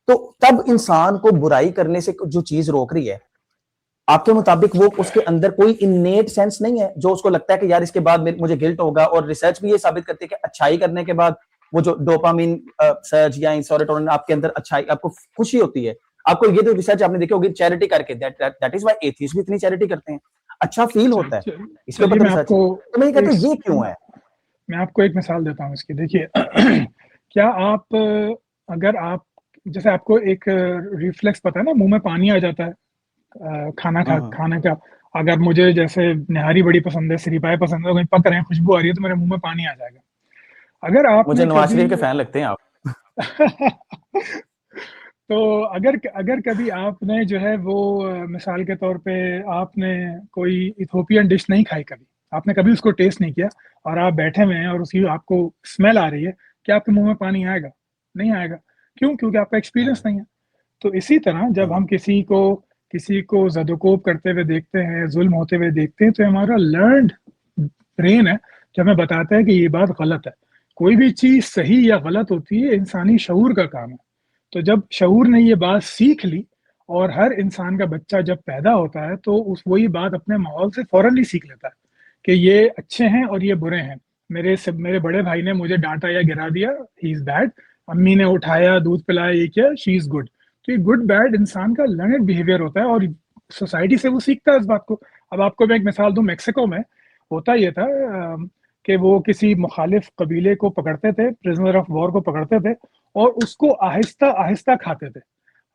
تو تب انسان کو برائی کرنے سے جو چیز روک رہی ہے آپ کے مطابق وہ اس کے اندر کوئی انیٹ سینس نہیں ہے جو اس کو لگتا ہے کہ یار اس کے بعد مجھے گلٹ ہوگا, اور ریسرچ بھی یہ ثابت کرتی ہے کہ اچھائی کرنے کے بعد وہ جو ڈوپامین سرج یا سیروٹونن آپ کے اندر اچھائی, آپ کو خوشی ہوتی ہے. آپ کو یہ تو ریسرچ آپ نے دیکھی ہوگی چیریٹی کر کے, دیٹ از وائی ایتھیسٹ بھی اتنی چیریٹی کرتے ہیں, اچھا فیل ہوتا ہے, اس کے اوپر تو ریسرچ ہے. تو میں یہ کہتا ہوں یہ کیوں ہے؟ میں آپ کو ایک مثال دیتا ہوں اس کی. دیکھیے کیا آپ اگر آپ جیسے آپ کو ایک ریفلیکس پتا ہے نا, منہ میں پانی آ جاتا ہے کھانا کا, اگر مجھے جیسے نہاری بڑی پسند ہے, سریپائے پسند ہے, کہیں پک رہے ہیں, خوشبو آ رہی ہے تو میرے منہ میں پانی آ جائے گا. اگر آپ مجھے نے نواز شریف کبھی کے فین لگتے ہیں آپ. تو اگر کبھی آپ نے جو ہے وہ مثال کے طور پہ آپ نے کوئی ایتھوپین ڈش نہیں کھائی, کبھی آپ نے کبھی اس کو ٹیسٹ نہیں کیا, اور آپ بیٹھے ہوئے ہیں اور اس کی آپ کو اسمیل آ رہی ہے, کیا آپ کے منہ میں پانی آئے گا؟ نہیں آئے گا. کیوں؟ کیونکہ آپ کا ایکسپیرینس نہیں ہے. تو اسی طرح جب ہم کسی کو زدوکوب کرتے ہوئے دیکھتے ہیں, ظلم ہوتے ہوئے دیکھتے ہیں, تو ہمارا لرنڈ برین ہے جو ہمیں بتاتا ہے کہ یہ بات غلط ہے. کوئی بھی چیز صحیح یا غلط ہوتی ہے انسانی شعور کا کام ہے. تو جب شعور نے یہ بات سیکھ لی, اور ہر انسان کا بچہ جب پیدا ہوتا ہے تو وہی بات اپنے ماحول سے فوراً ہی سیکھ لیتا ہے کہ یہ اچھے ہیں اور یہ برے ہیں. میرے بڑے بھائی نے مجھے ڈانٹا یا گرا دیا, ہی از بیڈ. امی نے اٹھایا, دودھ پلایا, یہ کیا, شی از گڈ. تو یہ گڈ بیڈ انسان کا لرنڈ بیہیویئر ہوتا ہے, اور سوسائٹی سے وہ سیکھتا ہے اس بات کو. اب آپ کو میں ایک مثال دوں, میکسیکو میں ہوتا یہ تھا کہ وہ کسی مخالف قبیلے کو پکڑتے تھے, پرزنر آف وار کو پکڑتے تھے, اور اس کو آہستہ آہستہ کھاتے تھے.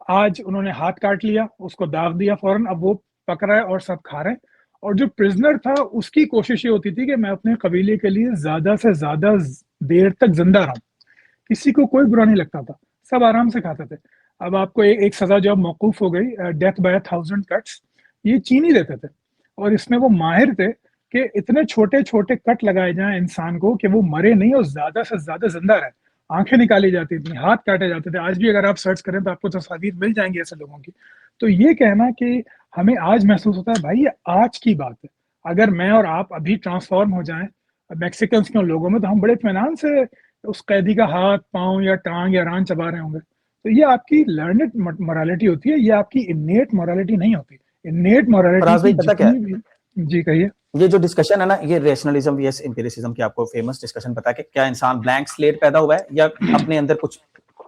آج انہوں نے ہاتھ کاٹ لیا, اس کو داغ دیا فوراً, اب وہ پک رہا ہے اور سب کھا رہے ہیں. اور جو پرزنر تھا اس کی کوشش یہ ہوتی تھی کہ میں اپنے قبیلے کے لیے زیادہ سے زیادہ دیر تک زندہ رہوں. کسی کو کوئی برا نہیں لگتا تھا, سب آرام سے کھاتے تھے. اب آپ کو ایک سزا جو اب موقوف ہو گئی, ڈیتھ بائی 1000 کٹس, یہ چینی دیتے تھے, اور اس میں وہ ماہر تھے کہ اتنے چھوٹے چھوٹے کٹ لگائے جائیں انسان کو کہ وہ مرے نہیں اور زیادہ سے زیادہ زندہ رہے. آنکھیں نکالی جاتی تھیں, ہاتھ کاٹے جاتے تھے. آج بھی اگر آپ سرچ کریں تو آپ کو تصاویر مل جائیں گی ایسے لوگوں کی. تو یہ کہنا کہ ہمیں آج محسوس ہوتا ہے, بھائی یہ آج کی بات ہے. اگر میں اور آپ ابھی ٹرانسفارم ہو جائیں میکسیکنس کے لوگوں میں, تو ہم بڑے اطمینان سے اس قیدی کا ہاتھ, پاؤں یا ٹانگ یا ران چبا رہے ہوں گے. تو یہ آپ کی لرنڈ مورالٹی ہوتی ہے, یہ آپ کی انیٹ مورالٹی نہیں ہوتی. انیٹ مورالٹی فراز کی بھائی پتہ کیا جتنی ہے, بھی, جی کہیے. یہ جو ڈسکشن ہے نا, یہ ریشنلزم یس امپیریسزم کی آپ کو فیمس ڈسکشن پتا ہے کہ کیا انسان بلینک سلیٹ پیدا ہوا ہے یا اپنے اندر کچھ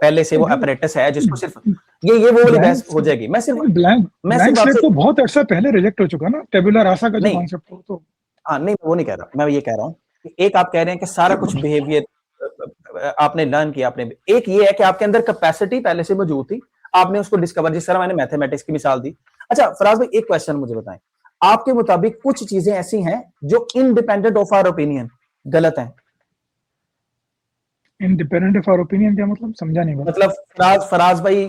پہلے سے وہ اپریٹس ہے جس کو صرف یہ وہ والی بحث ہو جائے گی. بلینک صرف آپ سلیٹ سے تو بہت عرصہ پہلے ریجیکٹ ہو چکا نا, ٹیبولا راسا کا جو نہیں, کانسیپٹ ہو. تو ہاں نہیں وہ نہیں کہہ رہا, میں یہ کہہ رہا ہوں کہ ایک آپ کہہ رہے ہیں کہ سارا کچھ بیہیویئر آپ نے لرن کیا, آپ نے, ایک یہ ہے کہ آپ کے اندر کیپیسٹی پہلے سے موجود تھی, آپ نے اس کو ڈسکور, جس طرح میں نے میتھمیٹکس کی مثال دی. اچھا فراز بھائی ایک کوسچن مجھے بتائیں, آپ کے مطابق کچھ چیزیں ایسی ہیں جو انڈیپینڈنٹ آف آر اوپینین غلط ہیں؟ انڈیپینڈنٹ آف آور اوپینین کیا مطلب, سمجھا نہیں بات. مطلب فراز بھائی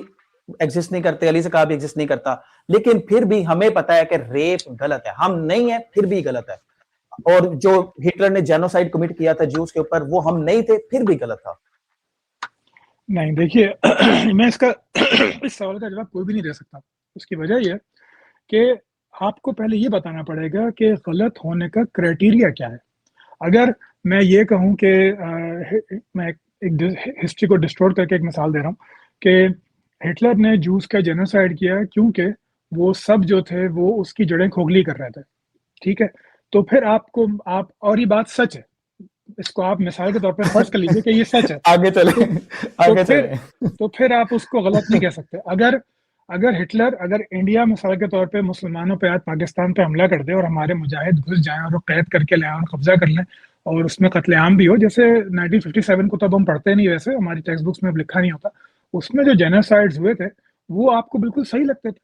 ایگزسٹ نہیں کرتے, علی سے کہا بھی ایگزسٹ نہیں کرتا, لیکن پھر بھی ہمیں پتا ہے کہ ریپ غلط ہے, ہم نہیں ہیں پھر بھی غلط ہے. اور جو ہٹلر نے جینوسائیڈ کمٹ کیا تھا جوز کے اوپر, وہ ہم نہیں تھے پھر بھی غلط تھا. نہیں دیکھیے, میں اس سوال کا جواب کوئی بھی نہیں دے سکتا. اس کی وجہ یہ کہ آپ کو پہلے یہ بتانا پڑے گا کہ غلط ہونے کا کرائٹیریا کیا ہے. اگر میں یہ کہوں کہ میں ایک ہسٹری کو ڈسٹورٹ کر کے ایک مثال دے رہا ہوں کہ ہٹلر نے جوز کا جینوسائیڈ کیا کیونکہ وہ سب جو تھے وہ اس کی جڑیں کھوکھلی کر رہے تھے, ٹھیک ہے, تو پھر آپ اور یہ بات سچ ہے, اس کو آپ مثال کے طور پہ فرض کر لیجئے کہ یہ سچ ہے, آگے چلیں تو پھر آپ اس کو غلط نہیں کہہ سکتے. اگر انڈیا مثال کے طور پہ مسلمانوں پہ آج پاکستان پہ حملہ کر دے اور ہمارے مجاہد گھس جائیں اور وہ قید کر کے لیں اور قبضہ کر لیں اور اس میں قتل عام بھی ہو, جیسے 1957 کو تو اب ہم پڑھتے نہیں, ویسے ہماری ٹیکسٹ بکس میں اب لکھا نہیں ہوتا, اس میں جو جینوسائیڈز ہوئے تھے وہ آپ کو بالکل صحیح لگتے تھے.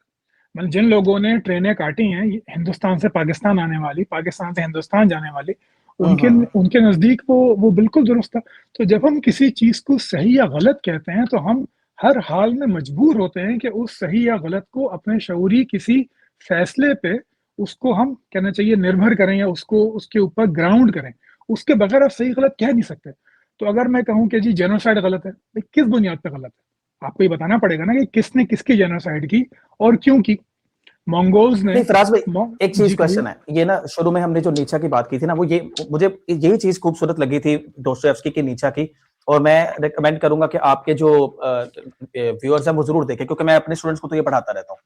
مطلب جن لوگوں نے ٹرینیں کاٹی ہیں ہندوستان سے پاکستان آنے والی, پاکستان سے ہندوستان جانے والی, ان کے نزدیک وہ بالکل درست تھا. تو جب ہم کسی چیز کو صحیح یا غلط کہتے ہیں تو ہم ہر حال میں مجبور ہوتے ہیں کہ اس صحیح یا غلط کو اپنے شعوری کسی فیصلے پہ اس کو ہم کہنا چاہیے نربھر کریں یا اس کو اس کے اوپر گراؤنڈ کریں. اس کے بغیر آپ صحیح غلط کہہ نہیں سکتے. تو اگر میں کہوں کہ جی جینوسائیڈ غلط ہے, کس بنیاد پہ غلط ہے؟ آپ کو یہ بتانا پڑے گا نا کہ کس نے کس کی جینوسائیڈ کی اور کیوں کی. مونگولز نے نہیں فراز بھائی ایک چیز جی کوشچن ہے یہ نا, شروع میں ہم نے جو نیچا کی بات کی تھی نا, وہ یہ مجھے یہی چیز خوبصورت لگی تھی ڈوستویفسکی کی نیچا کی, اور میں ریکمینڈ کروں گا کہ آپ کے جو ویورز ہیں وہ ضرور دیکھیں, کیونکہ میں اپنے اسٹوڈنٹس کو تو یہ پڑھاتا رہتا ہوں.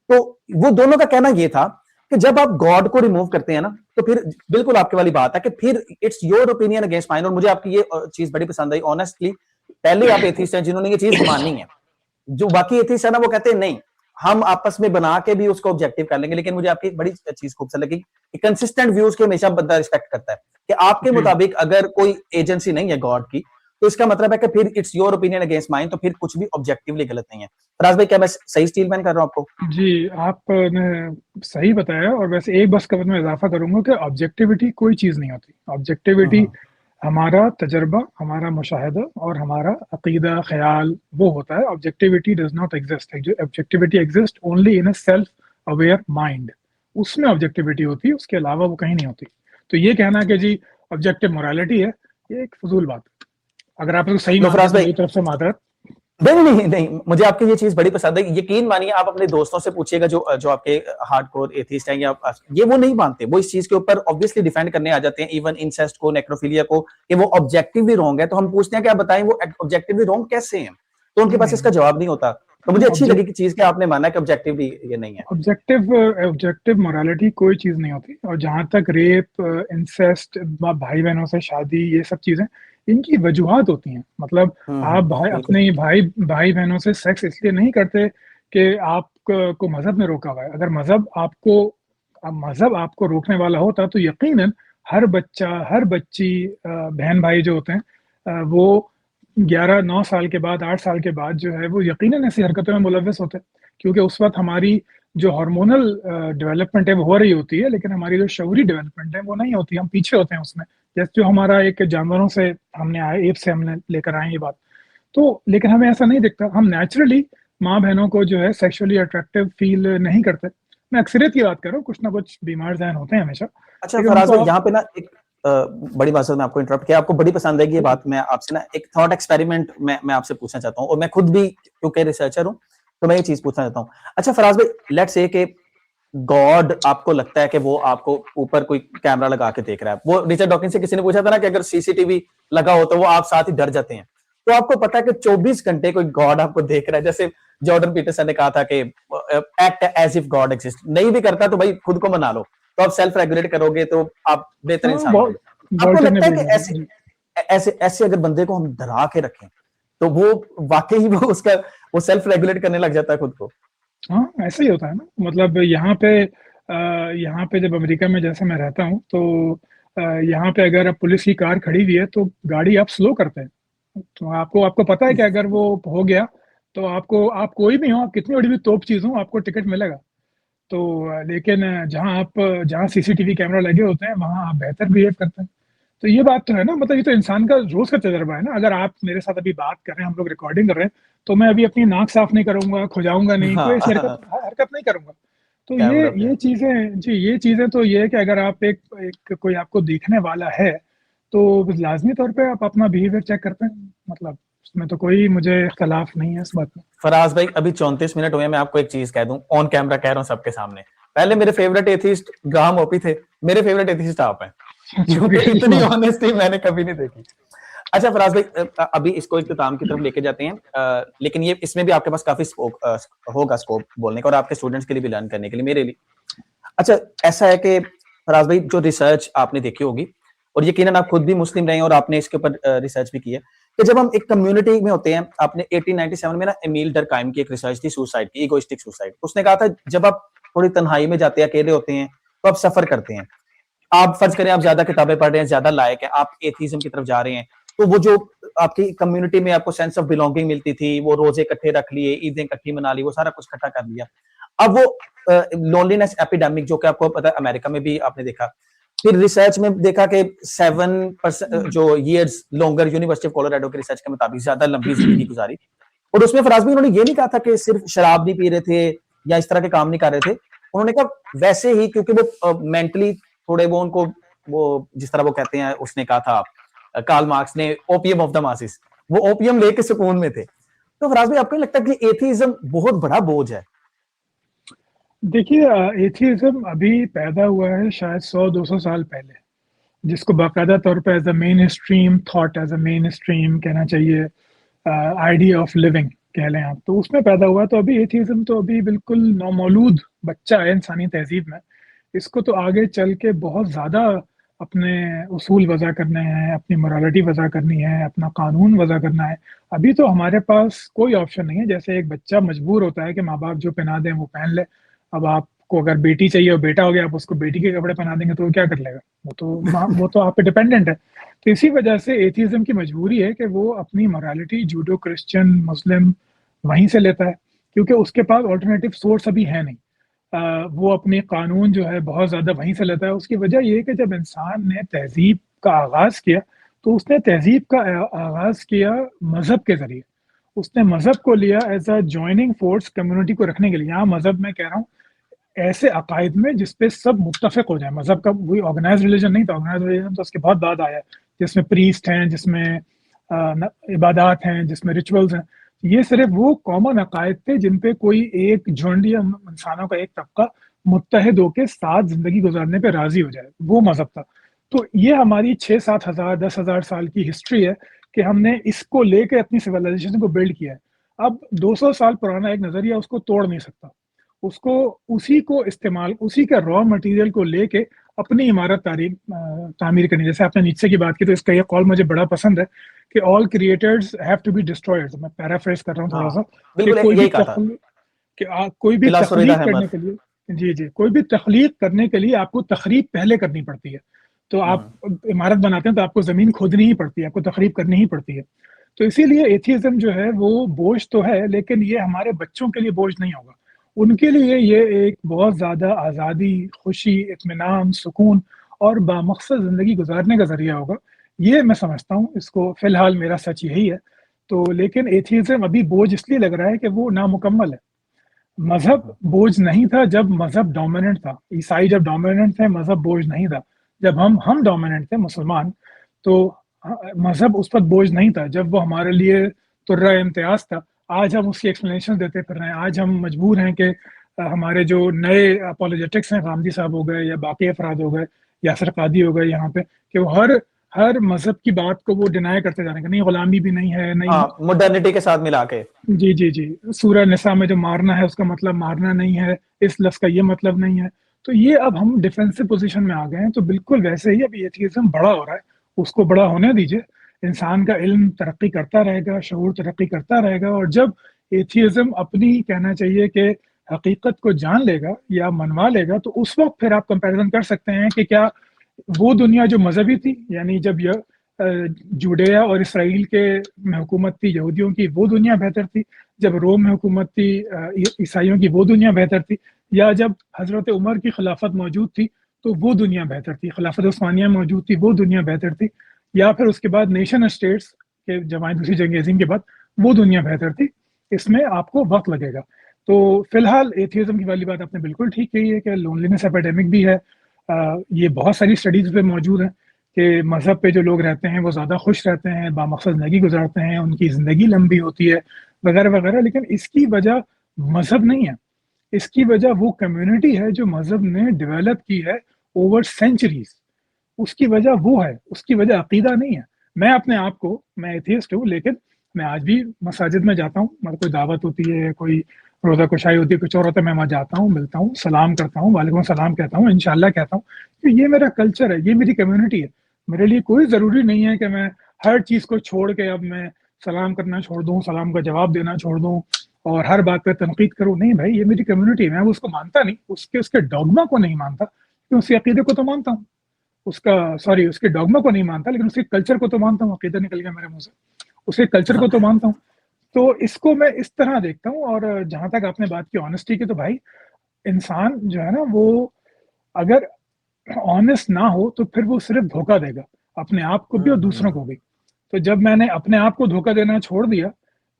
تو وہ دونوں کا کہنا یہ تھا کہ جب آپ گاڈ کو ریموو کرتے ہیں نا, تو پھر بالکل آپ کے والی بات ہے کہ پھر it's your opinion against mine. اور مجھے آپ کی یہ چیز بڑی پسند آئی آنیسٹلی. پہلے آپ ایتھیسٹ ہیں جنہوں نے یہ چیز مانی ہے, جو باقی ایتھیسٹ ہے نا وہ کہتے ہیں نہیں ہم آپس میں بنا کے بھی اس کو آبجیکٹو کر لیں گے. لیکن مجھے آپ کی بڑی چیز خوبصورت لگی کہ کنسسٹنٹ ویوز کے ہمیشہ بندہ ریسپیکٹ کرتا ہے, کہ آپ کے مطابق اگر کوئی ایجنسی نہیں ہے گاڈ کی تو اس کا مطلب ہے کہ پھر it's your opinion against mine, تو پھر کچھ بھی آبجیکٹیولی غلط نہیں ہے. فراز بھائی کیا میں صحیح سٹیل مین کر رہا ہوں آپ کو؟ جی آپ نے صحیح بتایا. اور ویسے ایک بس کا میں اضافہ کروں گا کہ آبجیکٹیوٹی کوئی چیز نہیں ہوتی. آبجیکٹیوٹی ہمارا تجربہ, ہمارا مشاہدہ اور ہمارا عقیدہ خیال وہ ہوتا ہے. Objectivity does not exist. Objectivity exist only in a self aware mind. اس میں آبجیکٹیوٹی ہوتی ہے, اس کے علاوہ وہ کہیں نہیں ہوتی. تو یہ کہنا کہ جی آبجیکٹیو موریلٹی ہے, یہ ایک فضول بات ہے. اگر آپ کو صحیح مانتے ہیں تو میری طرف سے معذرت. نہیں مجھے آپ کی یہ چیز بڑی پسند ہے. یقین مانیے آپ اپنے دوستوں سے پوچھیے گا جو آپ کے ہارڈ کور ایتھیسٹ ہیں, یا یہ وہ نہیں مانتے, وہ اس چیز کے اوپر obviously ڈیفینڈ کرنے آ جاتے ہیں, ایون انسیسٹ کو, نیکروفیلیا کو, کہ وہ آبجیکٹیولی رانگ ہے. تو ہم پوچھتے ہیں کہ آپ بتائیں وہ آبجیکٹیولی رانگ کیسے ہیں, تو ان کے پاس اس کا جواب نہیں ہوتا. تو مجھے اچھی لگی کہ چیز کہ آپ نے مانا کہ آبجیکٹیولی یہ نہیں ہے. آبجیکٹیو موریلٹی کوئی چیز نہیں ہوتی. اور جہاں تک ریپ, انسیسٹ, بھائی بہنوں سے شادی, یہ سب چیزیں ان کی وجوہات ہوتی ہیں. مطلب آپ اپنے بھائی بہنوں سے سیکس اس لیے نہیں کرتے کہ آپ کو مذہب میں روکا ہوا ہے. اگر مذہب آپ کو روکنے والا ہوتا تو یقیناً ہر بچہ, ہر بچی, بہن بھائی جو ہوتے ہیں وہ 9 سال کے بعد, 8 سال کے بعد جو ہے وہ یقیناً ایسی حرکتوں میں ملوث ہوتے ہیں, کیونکہ اس وقت ہماری جو ہارمونل ڈیولپمنٹ ہے وہ ہو رہی ہوتی ہے, لیکن ہماری جو شعوری ڈیولپمنٹ ہے وہ نہیں ہوتی. ہم پیچھے ہوتے ہیں اس میں, جیسے جو ہمارا ایک جانوروں سے ہم نے آئے, ایپ سے ہم نے لے کر آئے یہ بات. تو لیکن ہمیں ایسا نہیں دکھتا. ہم نیچرلی ماں بہنوں کو جو ہے سیکشولی اٹریکٹیو فیل نہیں کرتے. میں اکثریت کی بات کر رہا ہوں, کچھ نہ کچھ بیمار ذہن ہوتے ہیں ہمیشہ. اچھا فراز بھائی یہاں پہ نا ایک بڑی بات میں آپ کو انٹرپٹ کیا, آپ کو بڑی پسند ہے کہ یہ بات میں آپ سے نا ایک تھاٹ ایکسپیریمنٹ میں آپ سے پوچھنا چاہتا ہوں, اور میں خود بھی کیونکہ ریسرچر ہوں تو میں یہ چیز پوچھنا چاہتا ہوں. اچھا فراز بھائی لیٹس سے کہ گاڈ آپ کو لگتا ہے کہ وہ آپ کو اوپر کوئی کیمرہ لگا کے دیکھ رہا ہے. وہ ریچرڈ ڈاکنز سے کسی نے پوچھا تھا نا کہ اگر سی سی ٹی وی لگا ہو تو وہ آپ ساتھ ہی ڈر جاتے ہیں. تو آپ کو پتا ہے کہ 24 گھنٹے کوئی گاڈ آپ کو دیکھ رہا ہے. جیسے جارڈن پیٹرسن نے کہا تھا کہ act as if God exist. نہیں بھی کرتا تو بھائی خود کو منا لو, تو آپ سیلف ریگولیٹ کرو گے تو آپ بہتر انسان بنو گے. آپ کو لگتا ہے کہ ایسے اگر بندے کو ہم ڈرا کے رکھیں تو وہ واقعی وہ سیلف ریگولیٹ کرنے لگ جاتا ہے خود کو؟ ہاں ایسا ہی ہوتا ہے نا. مطلب یہاں پہ جب امریکہ میں جیسے میں رہتا ہوں تو یہاں پہ اگر پولیس کی کار کھڑی ہوئی ہے تو گاڑی آپ سلو کرتے ہیں. تو آپ کو پتا ہے کہ اگر وہ ہو گیا تو آپ کوئی بھی ہو, آپ کتنی بڑی بھی توپ چیز ہو, آپ کو ٹکٹ ملے گا. تو لیکن جہاں سی سی ٹی وی کیمرہ لگے ہوتے ہیں وہاں آپ بہتر بہیو کرتے ہیں. تو یہ بات تو ہے نا. مطلب یہ تو انسان کا روز کا تجربہ ہے نا. اگر آپ میرے ساتھ ابھی بات کر رہے ہیں, ہم لوگ ریکارڈنگ کر رہے ہیں, تو میں ابھی اپنی ناک صاف نہیں کروں گا, کھجاؤں گا نہیں, کوئی ایسی حرکت نہیں کروں گا. تو یہ چیزیں تو یہ ہے کہ اگر آپ کوئی آپ کو دیکھنے والا ہے تو لازمی طور پہ آپ اپنا بیہیویئر چیک کرتے ہیں. مطلب اس میں تو کوئی مجھے اختلاف نہیں ہے اس بات میں. فراز بھائی ابھی 34 منٹ ہوئے, میں آپ کو ایک چیز کہہ دوں آن کیمرہ کہہ رہا ہوں سب کے سامنے. پہلے میرے فیورٹ ایتھیسٹ گراہم ہوپی تھے, میرے فیورٹ ایتھیسٹ آپ ہیں, کیونکہ اتنی آنیسٹی میں نے کبھی نہیں دیکھی. اچھا فراز بھائی ابھی اس کو اختتام کی طرف لے کے جاتے ہیں, لیکن یہ اس میں بھی آپ کے پاس کافی ہوگا سکوپ بولنے کا, اور آپ کے اسٹوڈنٹس کے لیے بھی لرن کرنے کے لیے, میرے لیے. اچھا ایسا ہے کہ فراز بھائی جو ریسرچ آپ نے دیکھی ہوگی, اور یقیناً آپ خود بھی مسلم رہے ہیں اور آپ نے اس کے اوپر ریسرچ بھی کی ہے, کہ جب ہم ایک کمیونٹی میں ہوتے ہیں, آپ نے 1897 میں نا ایمیل ڈرکائم کی ایک ریسرچ تھی سوسائڈ کی, ایگوئسٹک سوسائڈ. اس نے کہا تھا جب آپ تھوڑی تنہائی میں جاتے ہیں, اکیلے ہوتے ہیں, تو آپ سفر کرتے ہیں. آپ فرض کریں آپ زیادہ کتابیں پڑھ رہے ہیں, زیادہ لائق ہیں, آپ ایتھیزم کی طرف جا رہے ہیں, تو وہ جو آپ کی کمیونٹی میں آپ کو سینس آف بلونگنگ ملتی تھی, وہ روزے اکٹھے رکھ لیے, عیدیں اکٹھی منا لی, وہ سارا کچھ اکٹھا کر لیا. اب وہ لونلینس ایپیڈیمک جو کہ آپ کو پتا ہے امریکہ میں بھی آپ نے دیکھا, پھر ریسرچ میں دیکھا کہ 7% جو years longer, university of Colorado کے ریسرچ کے مطابق زیادہ لمبی زندگی گزاری, اور اس میں فراز بھائی انہوں نے یہ نہیں کہا تھا کہ صرف شراب نہیں پی رہے تھے یا اس طرح کے کام نہیں کر رہے تھے, انہوں نے کہا ویسے ہی کیونکہ وہ مینٹلی تھوڑے وہ ان کو وہ جس طرح وہ کہتے ہیں, اس نے کہا تھا کارل مارکس نے اوپیم آف دا ماسز, وہ اوپیم لے کے سکون میں تھے. تو فراز بھائی آپ کو لگتا ہے کہ ایتھیزم بہت بڑا بوجھ ہے؟ دیکھیے ایتھیزم ابھی پیدا ہوا ہے شاید 100-200 سال پہلے, جس کو باقاعدہ طور پہ as a mainstream thought, as a mainstream کہنا چاہیے, آئیڈیا آف لیونگ کہہ لیں آپ, تو اس میں پیدا ہوا. تو ابھی ایتھیزم تو ابھی بالکل نومولود بچہ ہے انسانی تہذیب میں. اس کو تو آگے چل کے بہت زیادہ اپنے اصول وضع کرنے ہیں, اپنی morality وضع کرنی ہے, اپنا قانون وضع کرنا ہے. ابھی تو ہمارے پاس کوئی آپشن نہیں ہے. جیسے ایک بچہ مجبور ہوتا ہے کہ ماں باپ جو پہنا دیں وہ پہن لے. اب آپ کو اگر بیٹی چاہیے اور بیٹا ہو گیا, آپ اس کو بیٹی کے کپڑے پہنا دیں گے تو وہ کیا کر لے گا؟ وہ تو آپ پہ ڈیپینڈنٹ ہے. تو اسی وجہ سے ایتھیزم کی مجبوری ہے کہ وہ اپنی morality جوڈو کرسچن مسلم وہیں سے لیتا ہے, کیونکہ اس کے پاس آلٹرنیٹیو سورس ابھی ہے نہیں. وہ اپنے قانون جو ہے بہت زیادہ وہیں سے لیتا ہے. اس کی وجہ یہ ہے کہ جب انسان نے تہذیب کا آغاز کیا تو اس نے تہذیب کا آغاز کیا مذہب کے ذریعے. اس نے مذہب کو لیا as a joining force community کو رکھنے کے لیے. یہاں مذہب میں کہہ رہا ہوں ایسے عقائد میں جس پہ سب متفق ہو جائیں. مذہب کا کوئی آرگنائز ریلیجن نہیں تھا, آرگنائز ریلیجن تو اس کے بعد بعد آیا, جس میں پریسٹ ہیں, جس میں عبادات ہیں, جس میں ریچولز ہیں. یہ صرف وہ کامن عقائد تھے جن پہ کوئی ایک جھنڈ یا انسانوں کا ایک طبقہ متحد ہو کے ساتھ زندگی گزارنے پہ راضی ہو جائے, وہ مذہب تھا. تو یہ ہماری 6-7 ہزار 10,000 سال کی ہسٹری ہے کہ ہم نے اس کو لے کے اپنی سویلائزیشن کو بلڈ کیا ہے. اب 200 سال پرانا ایک نظریہ اس کو توڑ نہیں سکتا. اس کو اسی کو استعمال, اسی کا را مٹیریل کو لے کے اپنی عمارت تعمیر کرنی. جیسے آپ نے نیچے کی بات کی تو اس کا یہ قول مجھے بڑا پسند ہے کہ all creators have to be destroyed. میں پیرافریز کر رہا ہوں تھوڑا سا, کہ کوئی بھی تخلیق کرنے کے لیے کوئی بھی تخلیق کرنے کے لیے آپ کو تخریب پہلے کرنی پڑتی ہے. تو آپ عمارت بناتے ہیں تو آپ کو زمین کھودنی ہی پڑتی ہے, آپ کو تخریب کرنی ہی پڑتی ہے. تو اسی لیے ایتھیزم جو ہے وہ بوجھ تو ہے, لیکن یہ ہمارے بچوں کے لیے بوجھ نہیں ہوگا. ان کے لیے یہ ایک بہت زیادہ آزادی, خوشی, اطمینان, سکون اور بامقصد زندگی گزارنے کا ذریعہ ہوگا. یہ میں سمجھتا ہوں اس کو, فی الحال میرا سچ یہی ہے. تو لیکن ایتھیزم ابھی بوجھ اس لیے لگ رہا ہے کہ وہ نامکمل ہے. مذہب بوجھ نہیں تھا جب مذہب ڈومیننٹ تھا. عیسائی جب ڈومیننٹ تھے مذہب بوجھ نہیں تھا. جب ہم ڈومیننٹ تھے مسلمان تو مذہب اس وقت بوجھ نہیں تھا, جب وہ ہمارے لیے ترہ امتیاز تھا. آج ہم اس کی ایکسپلینیشن دیتے پھر رہے ہیں. آج ہم مجبور ہیں کہ ہمارے جو نئے اپولوجیٹکس ہیں, غامدی صاحب ہو گئے یا باقی افراد ہو گئے, یاسر قادی ہو گئے یہاں پہ, کہ وہ ہر مذہب کی بات کو وہ ڈینائی کرتے جانے کا. نہیں غلامی بھی نہیں ہے, نہیں مڈرنٹی کے ساتھ ملا کے. جی سورہ نساء میں جو مارنا ہے اس کا مطلب مارنا نہیں ہے, اس لفظ کا یہ مطلب نہیں ہے. تو یہ اب ہم ڈیفینسو پوزیشن میں آ گئے ہیں. تو بالکل ویسے ہی اب ایتھیزم بڑا ہو رہا ہے, اس کو بڑا ہونے دیجیے. انسان کا علم ترقی کرتا رہے گا, شعور ترقی کرتا رہے گا, اور جب ایتھیزم اپنی کہنا چاہیے کہ حقیقت کو جان لے گا یا منوا لے گا, تو اس وقت پھر آپ کمپیریزن کر سکتے ہیں کہ کیا وہ دنیا جو مذہبی تھی, یعنی جب جوڈیا اور اسرائیل کے میں حکومت تھی یہودیوں کی, وہ دنیا بہتر تھی. جب روم میں حکومت تھی عیسائیوں کی, وہ دنیا بہتر تھی. یا جب حضرت عمر کی خلافت موجود تھی تو وہ دنیا بہتر تھی. خلافت عثمانیہ موجود تھی, وہ دنیا بہتر تھی. یا پھر اس کے بعد نیشن اسٹیٹس کے جب دوسری جنگ عظیم کے بعد, وہ دنیا بہتر تھی. اس میں آپ کو وقت لگے گا. تو فی الحال ایتھیزم کی والی بات آپ نے بالکل ٹھیک کہی ہے کہ لونلینس ایپیڈیمک بھی ہے. یہ بہت ساری اسٹڈیز پہ موجود ہیں کہ مذہب پہ جو لوگ رہتے ہیں وہ زیادہ خوش رہتے ہیں, بامقصد زندگی گزارتے ہیں, ان کی زندگی لمبی ہوتی ہے وغیرہ وغیرہ. لیکن اس کی وجہ مذہب نہیں ہے, اس کی وجہ وہ کمیونٹی ہے جو مذہب نے ڈیولپ کی ہے اوور سینچریز. اس کی وجہ وہ ہے, اس کی وجہ عقیدہ نہیں ہے. میں اپنے آپ کو, میں ایتھیسٹ ہوں, لیکن میں آج بھی مساجد میں جاتا ہوں. مطلب کوئی دعوت ہوتی ہے, کوئی روزہ کشائی ہوتی ہے, کچھ اور ہوتا ہے, میں وہاں جاتا ہوں, ملتا ہوں, سلام کرتا ہوں, وعلیکم السلام کہتا ہوں, انشاءاللہ کہتا ہوں. کہ یہ میرا کلچر ہے, یہ میری کمیونٹی ہے. میرے لیے کوئی ضروری نہیں ہے کہ میں ہر چیز کو چھوڑ کے اب میں سلام کرنا چھوڑ دوں, سلام کا جواب دینا چھوڑ دوں اور ہر بات پہ تنقید کروں. نہیں بھائی, یہ میری کمیونٹی ہے. میں اس کو مانتا نہیں, اس کے ڈوگما کو نہیں مانتا, کہ اس کے عقیدے کو تو مانتا ہوں, اس کے ڈوگما کو نہیں مانتا, لیکن اس کے کلچر کو تو مانتا ہوں. عقیدہ نکل گیا میرے منہ سے, اس کے کلچر کو تو مانتا ہوں. تو اس کو میں اس طرح دیکھتا ہوں. اور جہاں تک آپ نے بات کی آنےسٹی کی, تو بھائی انسان جو ہے نا, وہ اگر آنےسٹ نہ ہو تو پھر وہ صرف دھوکہ دے گا, اپنے آپ کو بھی اور دوسروں کو بھی. تو جب میں نے اپنے آپ کو دھوکہ دینا چھوڑ دیا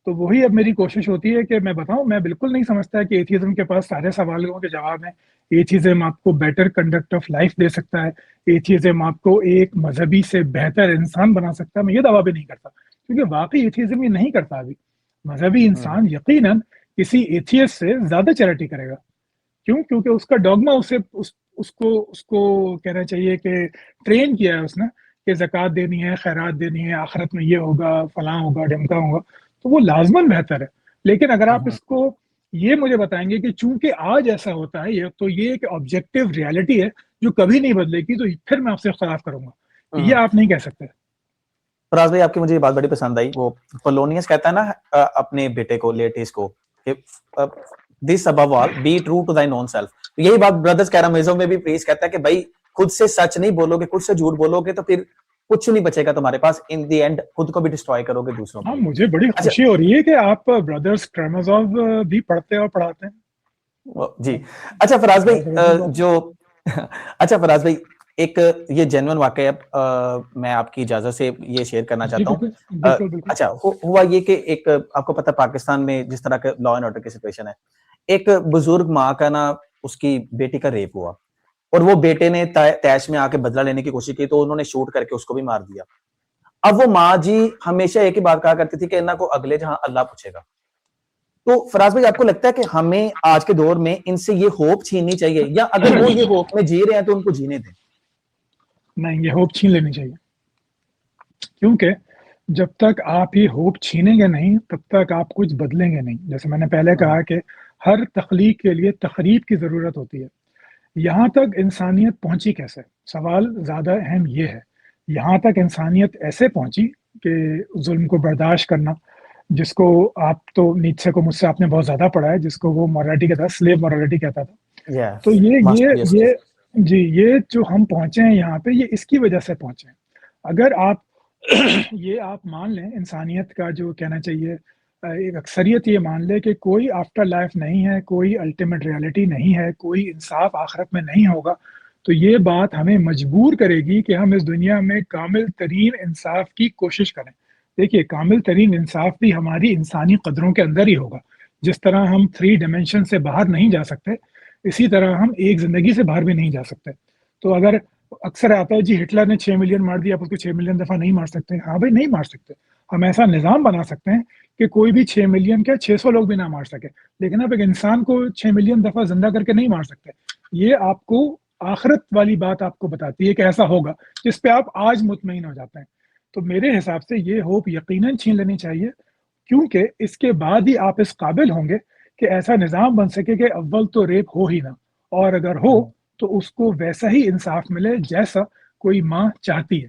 تو وہی اب میری کوشش ہوتی ہے کہ میں بتاؤں، میں بالکل نہیں سمجھتا کہ ایتھیزم کے پاس سارے سوالوں کے جواب ہیں. ایتھیزم آپ کو بیٹر کنڈکٹ آف لائف دے سکتا ہے. ایتھیزم آپ کو ایک مذہبی سے بہتر انسان بنا سکتا ہے. میں یہ دعویٰ بھی نہیں کرتا، کیونکہ واقعی ایتھیزم یہ نہیں کرتا. ابھی مذہبی انسان یقیناً کسی ایتھیس سے زیادہ چیریٹی کرے گا. کیوں؟ کیونکہ اس کا ڈوگما اسے اس کو کہنا چاہیے کہ ٹرین کیا ہے اس نے کہ زکوٰۃ دینی ہے، خیرات دینی ہے، آخرت میں یہ ہوگا، فلاں ہوگا، ڈھمکا ہوگا، تو وہ لازماً بہتر ہے. لیکن اگر آپ اس کو یہ مجھے بتائیں گے کہ چونکہ آج ایسا ہوتا ہے تو یہ ایک آبجیکٹو ریالٹی ہے جو کبھی نہیں بدلے گی، تو پھر میں آپ سے اختلاف کروں گا. یہ آپ نہیں کہہ سکتے. فراز بھائی، آپ کی مجھے یہ بات بڑی پسند آئی. وہ پولونیس کہتا ہے نا اپنے بیٹے کو، لیٹیس کو، کہ this above all be true to thine own self. یہی بات بردرز کیرامزم میں بھی پریس کہتا ہے کہ بھائی خود سے سچ نہیں بولو گے، خود سے جھوٹ بولو گے تو پھر کچھ نہیں بچے گا تمہارے پاس. ان دی اینڈ خود کو بھی ڈسٹروائے کرو گے، دوسروں کو. ہاں، مجھے بڑی خوشی ہو رہی ہے کہ آپ بردرز کرامزوف بھی پڑھتے اور پڑھاتے ہیں. جی. اچھا فراز بھائی، ایک یہ جینوئن واقعہ ہے، میں آپ کی اجازت سے یہ شیئر کرنا چاہتا ہوں. بالکل. اچھا، ہوا یہ کہ ایک آپ کو پتہ پاکستان میں جس طرح کے لا اینڈ آرڈر کی سچویشن ہے، ایک بزرگ ماں کا نا اس کی بیٹی کا ریپ ہوا، اور وہ بیٹے نے تیش میں آ کے بدلہ لینے کی کوشش کی تو انہوں نے شوٹ کر کے اس کو بھی مار دیا. اب وہ ماں جی ہمیشہ ایک ہی بات کہا کرتی تھی کہ انہاں کو اگلے جہاں اللہ پوچھے گا. تو فراز بھائی، آپ کو لگتا ہے کہ ہمیں آج کے دور میں ان سے یہ ہوپ چھیننی چاہیے، یا اگر وہ یہ ہوپ میں جی رہے ہیں تو ان کو جینے دیں؟ نہیں، یہ ہوپ چھین لینی چاہیے، کیونکہ جب تک آپ یہ ہوپ چھینیں گے نہیں تب تک آپ کچھ بدلیں گے نہیں. جیسے میں نے پہلے کہا کہ ہر تخلیق کے لیے تخریب کی ضرورت ہوتی ہے. یہاں تک انسانیت پہنچی کیسے؟ سوال زیادہ اہم یہ ہے. یہاں تک انسانیت ایسے پہنچی کہ ظلم کو برداشت کرنا، جس کو آپ تو نیچے کو مجھ سے آپ نے بہت زیادہ پڑھا ہے، جس کو وہ مورالٹی کہتا ہے، سلیو مورالٹی کہتا تھا. تو یہ جو ہم پہنچے ہیں یہاں پہ، یہ اس کی وجہ سے پہنچے ہیں. اگر آپ یہ آپ مان لیں، انسانیت کا جو کہنا چاہیے ایک اکثریت یہ مان لے کہ کوئی آفٹر لائف نہیں ہے، کوئی الٹیمیٹ ریالٹی نہیں ہے، کوئی انصاف آخرت میں نہیں ہوگا، تو یہ بات ہمیں مجبور کرے گی کہ ہم اس دنیا میں کامل ترین انصاف کی کوشش کریں. دیکھیے، کامل ترین انصاف بھی ہماری انسانی قدروں کے اندر ہی ہوگا. جس طرح ہم 3 ڈائمینشن سے باہر نہیں جا سکتے، اسی طرح ہم ایک زندگی سے باہر بھی نہیں جا سکتے. تو اگر اکثر آتا ہے جی ہٹلر نے 6 ملین مار دیا، آپ اس کو 6 ملین دفعہ نہیں مار سکتے. ہاں بھائی، نہیں مار سکتے. ہم ایسا نظام بنا سکتے ہیں کہ کوئی بھی 6 ملین کیا 600 لوگ بھی نہ مار سکے، لیکن آپ ایک انسان کو 6 ملین دفعہ زندہ کر کے نہیں مار سکتے. یہ آپ کو آخرت والی بات آپ کو بتاتی ہے کہ ایسا ہوگا جس پہ آپ آج مطمئن ہو جاتے ہیں. تو میرے حساب سے یہ ہوپ یقیناً چھین لینی چاہیے، کیونکہ اس کے بعد ہی آپ اس قابل ہوں گے کہ ایسا نظام بن سکے کہ اول تو ریپ ہو ہی نہ، اور اگر ہو تو اس کو ویسا ہی انصاف ملے جیسا کوئی ماں چاہتی ہے،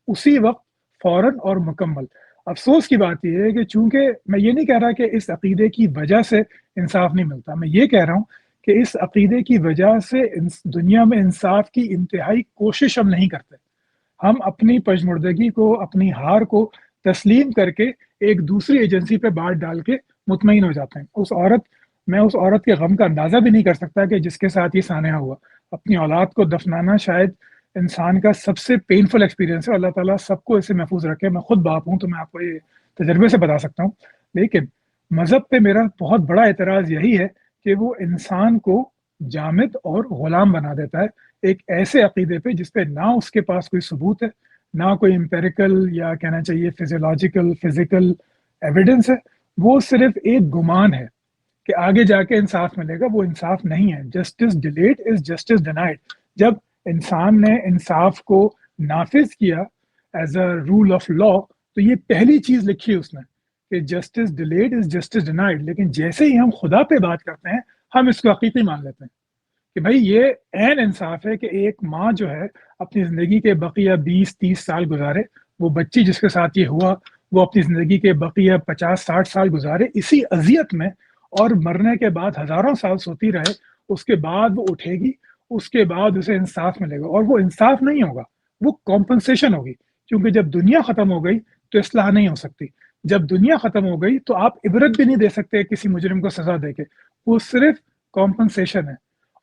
اسی وقت فوراً اور مکمل. افسوس کی بات یہ ہے کہ چونکہ میں یہ نہیں کہہ رہا کہ اس عقیدے کی وجہ سے انصاف نہیں ملتا، میں یہ کہہ رہا ہوں کہ اس عقیدے کی وجہ سے دنیا میں انصاف کی انتہائی کوشش ہم نہیں کرتے. ہم اپنی پژمردگی کو، اپنی ہار کو تسلیم کر کے ایک دوسری ایجنسی پہ بات ڈال کے مطمئن ہو جاتے ہیں. میں اس عورت کے غم کا اندازہ بھی نہیں کر سکتا کہ جس کے ساتھ یہ سانحہ ہوا. اپنی اولاد کو دفنانا شاید انسان کا سب سے پینفل ایکسپیرینس ہے. اللہ تعالیٰ سب کو اسے محفوظ رکھے. میں خود باپ ہوں تو میں آپ کو یہ تجربے سے بتا سکتا ہوں. لیکن مذہب پہ میرا بہت بڑا اعتراض یہی ہے کہ وہ انسان کو جامد اور غلام بنا دیتا ہے ایک ایسے عقیدے پہ جس پہ نہ اس کے پاس کوئی ثبوت ہے، نہ کوئی امپیریکل یا کہنا چاہیے فزیولوجیکل فزیکل ایویڈنس ہے. وہ صرف ایک گمان ہے کہ آگے جا کے انصاف ملے گا. وہ انصاف نہیں ہے. Justice delayed is justice denied. جب انسان نے انصاف کو نافذ کیا as a rule of law, تو یہ پہلی چیز لکھی اس نے کہ justice delayed is justice denied. لیکن جیسے ہی ہم خدا پہ بات کرتے ہیں، ہم اس کو حقیقی مان لیتے ہیں کہ بھائی یہ عین انصاف ہے کہ ایک ماں جو ہے اپنی زندگی کے بقیہ 20-30 سال گزارے، وہ بچی جس کے ساتھ یہ ہوا وہ اپنی زندگی کے بقیہ 50-60 سال گزارے اسی اذیت میں، اور مرنے کے بعد ہزاروں سال سوتی رہے. اس کے بعد وہ اٹھے گی، اس کے بعد اسے انصاف ملے گا. اور وہ انصاف نہیں ہوگا، وہ کمپنسیشن ہوگی. کیونکہ جب دنیا ختم ہو گئی تو اصلاح نہیں ہو سکتی. جب دنیا ختم ہو گئی تو آپ عبرت بھی نہیں دے سکتے کسی مجرم کو سزا دے کے. وہ صرف کمپنسیشن ہے.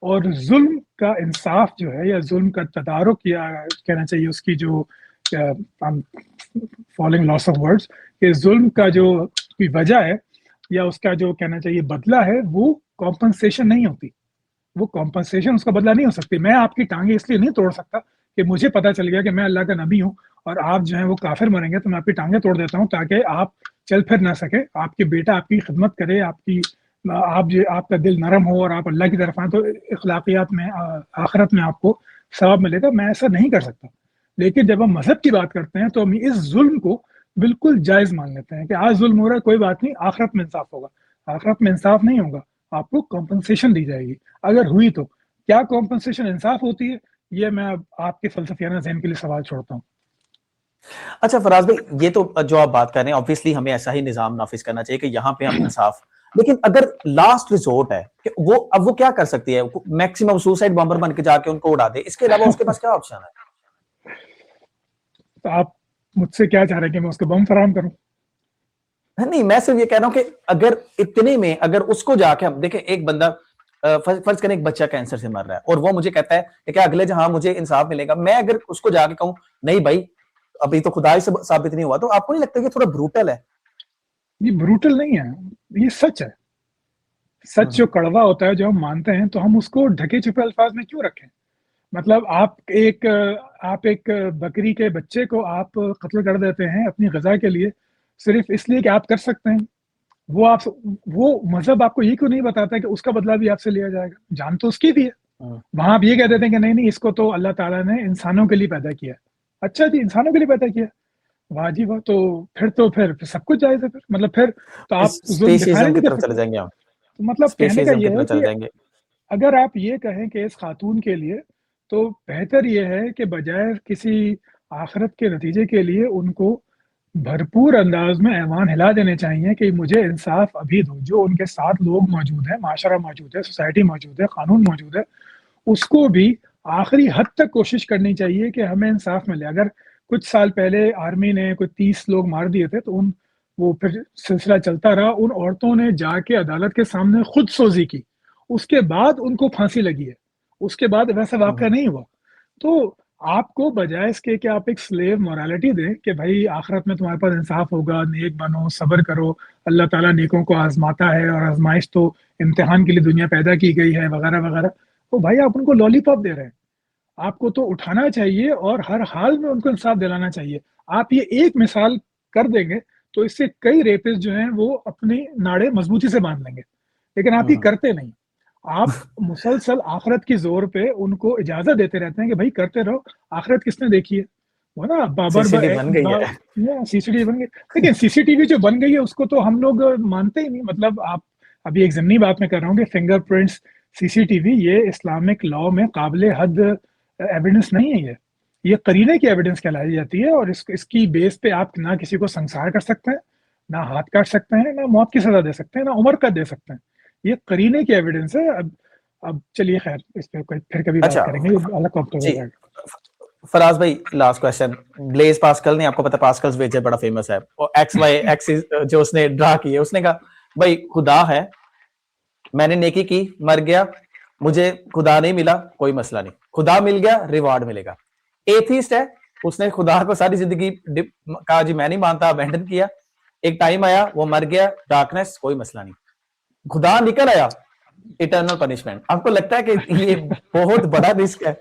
اور ظلم کا انصاف جو ہے، یا ظلم کا تدارک، یا کہنا چاہیے اس کی جو فالوئنگ لاس آف ورڈز، کہ ظلم کا جو کوئی وجہ ہے یا اس کا جو کہنا چاہیے بدلہ ہے وہ کمپنسیشن نہیں ہوتی. وہ کمپنسیشن اس کا بدلہ نہیں ہو سکتی. میں آپ کی ٹانگیں اس لیے نہیں توڑ سکتا کہ مجھے پتا چل گیا کہ میں اللہ کا نبی ہوں اور آپ جو ہیں وہ کافر مریں گے تو میں آپ کی ٹانگیں توڑ دیتا ہوں تاکہ آپ چل پھر نہ سکے, آپ کے بیٹا آپ کی خدمت کرے, آپ کا دل نرم ہو اور آپ اللہ کی طرف آئیں تو اخلاقیات میں آخرت میں آپ کو ثواب ملے گا. میں ایسا نہیں کر سکتا. لیکن جب ہم مذہب کی بات کرتے ہیں تو ہم اس ظلم کو بالکل جائز مان لیتے ہیں کہ آج ظلم ہو رہا ہے, کوئی بات نہیں, آخرت میں انصاف ہوگا. آخرت میں انصاف نہیں ہوگا, آپ کو کمپنسیشن دی جائے گی. اگر ہوئی تو کیا کمپنسیشن انصاف ہوتی ہے, یہ میں آپ کے فلسفیانہ ذہن کے لیے سوال چھوڑتا ہوں. اچھا فراز بھائی, یہ تو جو آپ بات کر رہے ہیں obviously ہمیں ایسا ہی نظام نافذ کرنا چاہیے کہ یہاں پہ ہم انصاف, لیکن اگر لاسٹ ریزورٹ ہے کہ اب وہ کیا کر سکتی ہے, میکسیمم سوسائڈ بمبر بن کے جا کے ان کو اڑا دے, اس کے علاوہ اس کے پاس کیا آپشن ہے؟ تو آپ مجھ سے کیا چاہ رہے ہیں کہ میں اس کو بم فراہم کروں؟ نہیں, میں صرف یہ کہہ رہا ہوں کہ اگر اتنے میں اگر اس کو جا کے ہم دیکھیں, ایک بندہ فرض کریں ایک بچہ کینسر سے مر رہا ہے اور وہ مجھے کہتا ہے کہ کیا اگلے جہاں مجھے انصاف ملے گا, میں اگر اس کو جا کے کہوں نہیں بھائی ابھی تو خدا ہی سے ثابت نہیں ہوا, تو آپ کو نہیں لگتا کہ تھوڑا بروٹل ہے؟ یہ بروٹل نہیں ہے, یہ سچ ہے. سچ جو کڑوا ہوتا ہے جو ہم مانتے ہیں تو ہم اس کو ڈھکے چھپے الفاظ میں کیوں رکھیں؟ مطلب آپ ایک بکری کے بچے کو آپ قتل کر دیتے ہیں اپنی غذا کے لیے صرف اس لیے کہ آپ کر سکتے ہیں. وہ مذہب آپ کو یہ کیوں نہیں بتاتا کہ اس کا بدلہ بھی آپ سے لیا جائے گا؟ جان تو اس کی بھی ہے. وہاں آپ یہ کہہ دیتے ہیں کہ نہیں اس کو تو اللہ تعالیٰ نے انسانوں کے لیے پیدا کیا. اچھا جی, انسانوں کے لیے پیدا کیا, واہ جی واہ, تو پھر سب کچھ جائز ہے. پھر مطلب پھر تو آپ ظلم دکھانے اسپیشیزم کی نہیں کر طرف چلے سکتے. جائیں گے ہم, تو مطلب کہنے کا اسپیشیزم کی یہ ہے طرف چلے کہ جائیں گے. اگر آپ یہ کہیں کہ اس خاتون کے لیے تو بہتر یہ ہے کہ بجائے کسی آخرت کے نتیجے کے لیے ان کو بھرپور انداز میں ایوان ہلا دینے چاہیے کہ مجھے انصاف ابھی دو. جو ان کے ساتھ لوگ موجود ہیں, معاشرہ موجود ہے, سوسائٹی موجود ہے, قانون موجود ہے, اس کو بھی آخری حد تک کوشش کرنی چاہیے کہ ہمیں انصاف ملے. اگر کچھ سال پہلے آرمی نے کوئی 30 لوگ مار دیے تھے تو وہ پھر سلسلہ چلتا رہا. ان عورتوں نے جا کے عدالت کے سامنے خود سوزی کی, اس کے بعد ان کو پھانسی لگی ہے, اس کے بعد ویسا واقعہ نہیں ہوا. تو آپ کو بجائے اس کے کہ آپ ایک سلیو مورالٹی دیں کہ بھائی آخرت میں تمہارے پاس انصاف ہوگا, نیک بنو, صبر کرو, اللہ تعالیٰ نیکوں کو آزماتا ہے اور آزمائش تو امتحان کے لیے دنیا پیدا کی گئی ہے وغیرہ وغیرہ, تو بھائی آپ ان کو لالی پاپ دے رہے ہیں. آپ کو تو اٹھانا چاہیے اور ہر حال میں ان کو انصاف دلانا چاہیے. آپ یہ ایک مثال کر دیں گے تو اس سے کئی ریپس جو ہیں وہ اپنی ناڑے مضبوطی سے باندھ لیں گے, لیکن آپ یہ کرتے نہیں. آپ مسلسل آخرت کی زور پہ ان کو اجازت دیتے رہتے ہیں کہ بھائی کرتے رہو, آخرت کس نے دیکھی ہے؟ وہ نا بابر بن گئی ہے. سی سی ٹی وی بن گئی. لیکن سی سی ٹی وی جو بن گئی ہے اس کو تو ہم لوگ مانتے ہی نہیں. مطلب آپ ابھی ایک ضمنی بات میں کر رہا ہوں کہ فنگر پرنٹس, سی سی ٹی وی, یہ اسلامک لا میں قابل حد ایویڈنس نہیں ہے. یہ قرینے کی ایویڈنس کہلائی جاتی ہے اور اس کی بیس پہ آپ نہ کسی کو سنسار کر سکتے ہیں, نہ ہاتھ کاٹ سکتے ہیں, نہ موت کی سزا دے سکتے ہیں, نہ عمر قید دے سکتے ہیں. یہ قرینے کی ایویڈنس ہے. اب چلیے خیر, اس پہ پھر کبھی بات کریں گے, الگ وقت ہو جائے گا. فراز بھائی لاسٹ کوسچن, بلیز پاسکل نے, آپ کو پتا پاسکلز ویجر بڑا فیمس ہے, اور ایکس وائی ایکسس جو اس نے ڈرا کی ہے, اس نے کہا بھائی خدا ہے, میں نے نیکی کی, مر گیا, مجھے خدا نہیں ملا, کوئی مسئلہ نہیں, خدا مل گیا, ریوارڈ ملے گا. ایتھیسٹ ہے, اس نے خدا کو ساری زندگی کہا جی میں نہیں مانتا, ابینڈن کیا, ایک ٹائم آیا وہ مر گیا, ڈارکنیس, کوئی مسئلہ نہیں, خدا نکل آیا, اٹرنل پنشمنٹ. آپ کو لگتا ہے کہ یہ بہت بڑا رسک ہے؟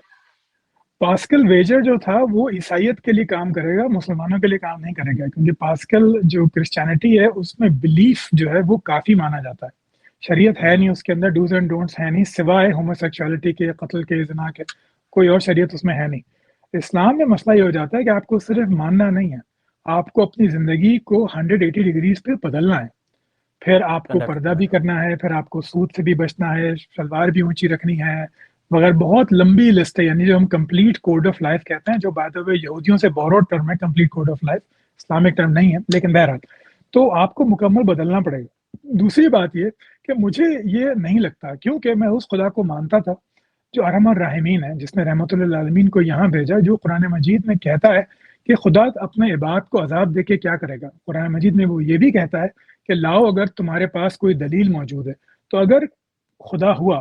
پاسکل ویجر جو تھا وہ عیسائیت کے لیے کام کرے گا, مسلمانوں کے لیے کام نہیں کرے گا, کیونکہ پاسکل جو کرسچینٹی ہے اس میں بلیف جو ہے وہ کافی مانا جاتا ہے. شریعت ہے نہیں اس کے اندر, ڈوز اینڈ ڈونٹس ہے نہیں, سوائے ہوموسیکچولیٹی کے, قتل کے, زنا کے, کوئی اور شریعت اس میں ہے نہیں. اسلام میں مسئلہ یہ ہو جاتا ہے کہ آپ کو صرف ماننا نہیں ہے, آپ کو اپنی زندگی کو 180 ڈگریز پہ بدلنا ہے. پھر آپ کو پردہ بھی کرنا ہے, پھر آپ کو سود سے بھی بچنا ہے, شلوار بھی اونچی رکھنی ہے وغیرہ. بہت لمبی لسٹ ہے, یعنی جو ہم کمپلیٹ کوڈ آف لائف کہتے ہیں, جو بائی دا وے یہودیوں سے بوروڈ ٹرم ہے, complete code of life Islamic term نہیں ہے, لیکن بہرحال تو آپ کو مکمل بدلنا پڑے گا. دوسری بات یہ کہ مجھے یہ نہیں لگتا, کیونکہ میں اس خدا کو مانتا تھا جو ارحم الراحمین ہے, جس نے رحمت للعالمین کو یہاں بھیجا, جو قرآن مجید میں کہتا ہے کہ خدا اپنے عباد کو عذاب دے کے کیا کرے گا. قرآن مجید میں وہ یہ بھی کہتا ہے کہ لاؤ اگر تمہارے پاس کوئی دلیل موجود ہے, تو اگر خدا ہوا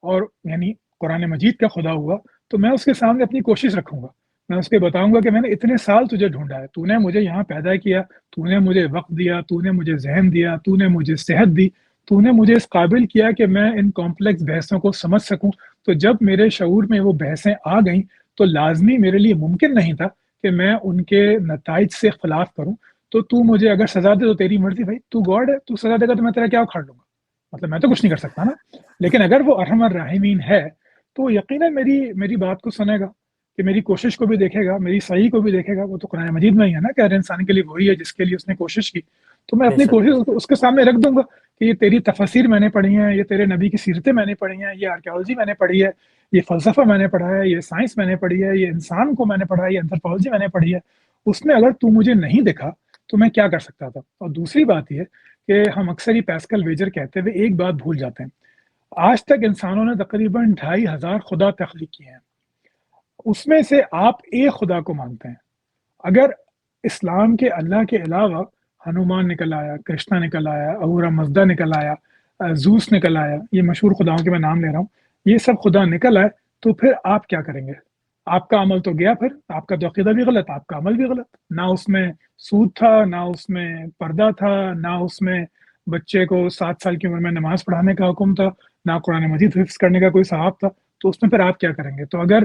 اور یعنی قرآن مجید کا خدا ہوا تو میں اس کے سامنے اپنی کوشش رکھوں گا, میں اس کو بتاؤں گا کہ میں نے اتنے سال تجھے ڈھونڈا ہے, تو نے مجھے یہاں پیدا کیا, تو نے مجھے وقت دیا, تو نے مجھے ذہن دیا, تو نے مجھے صحت دی, تو نے مجھے اس قابل کیا کہ میں ان کمپلیکس بحثوں کو سمجھ سکوں. تو جب میرے شعور میں وہ بحثیں آ گئیں تو لازمی میرے لیے ممکن نہیں تھا کہ میں ان کے نتائج سے اختلاف کروں. تو مجھے اگر سزا دے تو تیری مرضی بھائی, تو گاڈ ہے, تو سزا دے گا تو میں تیرا کیا اکھاڑ لوں گا, مطلب میں تو کچھ نہیں کر سکتا نا. لیکن اگر وہ ارحم الراحمین ہے تو یقیناً میری بات کو سنے گا, کہ میری کوشش کو بھی دیکھے گا, میری صحیح کو بھی دیکھے گا. وہ تو قرآن مجید میں ہی ہے نا کہ ہر انسان کے لیے وہی ہے جس کے لیے اس نے کوشش کی. تو میں بے اپنی شک کوشش اس کے سامنے رکھ دوں گا کہ یہ تیری تفاسیر میں نے پڑھی ہیں, یہ تیرے نبی کی سیرتیں میں نے پڑھی ہیں, یہ آرکیالوجی میں نے پڑھی ہے, یہ فلسفہ میں نے پڑھا ہے, یہ سائنس میں نے پڑھی ہے, یہ انسان کو میں نے پڑھا ہے, یہ انتھروپولوجی میں نے پڑھی ہے. اس میں اگر تو مجھے نہیں دکھا تو میں کیا کر سکتا تھا. اور دوسری بات یہ کہ ہم اکثر ہی پیسکل ویجر کہتے ہوئے ایک بات بھول جاتے ہیں. آج تک انسانوں نے تقریباً 2500 خدا تخلیق کیے ہیں, اس میں سے آپ ایک خدا کو مانتے ہیں. اگر اسلام کے اللہ کے علاوہ ہنومان نکل آیا, کرشنا نکل آیا, اہورا مزدا نکل آیا, زوس نکل آیا, یہ مشہور خداؤں کے میں نام لے رہا ہوں, یہ سب خدا نکل آئے, تو پھر آپ کیا کریں گے؟ آپ کا عمل تو گیا, پھر آپ کا تو عقیدہ بھی غلط, آپ کا عمل بھی غلط. نہ اس میں سود تھا, نہ اس میں پردہ تھا, نہ اس میں بچے کو 7 سال کی عمر میں نماز پڑھانے کا حکم تھا, نہ قرآن مجید حفظ کرنے کا کوئی ثواب تھا. تو اس میں پھر آپ کیا کریں گے؟ تو اگر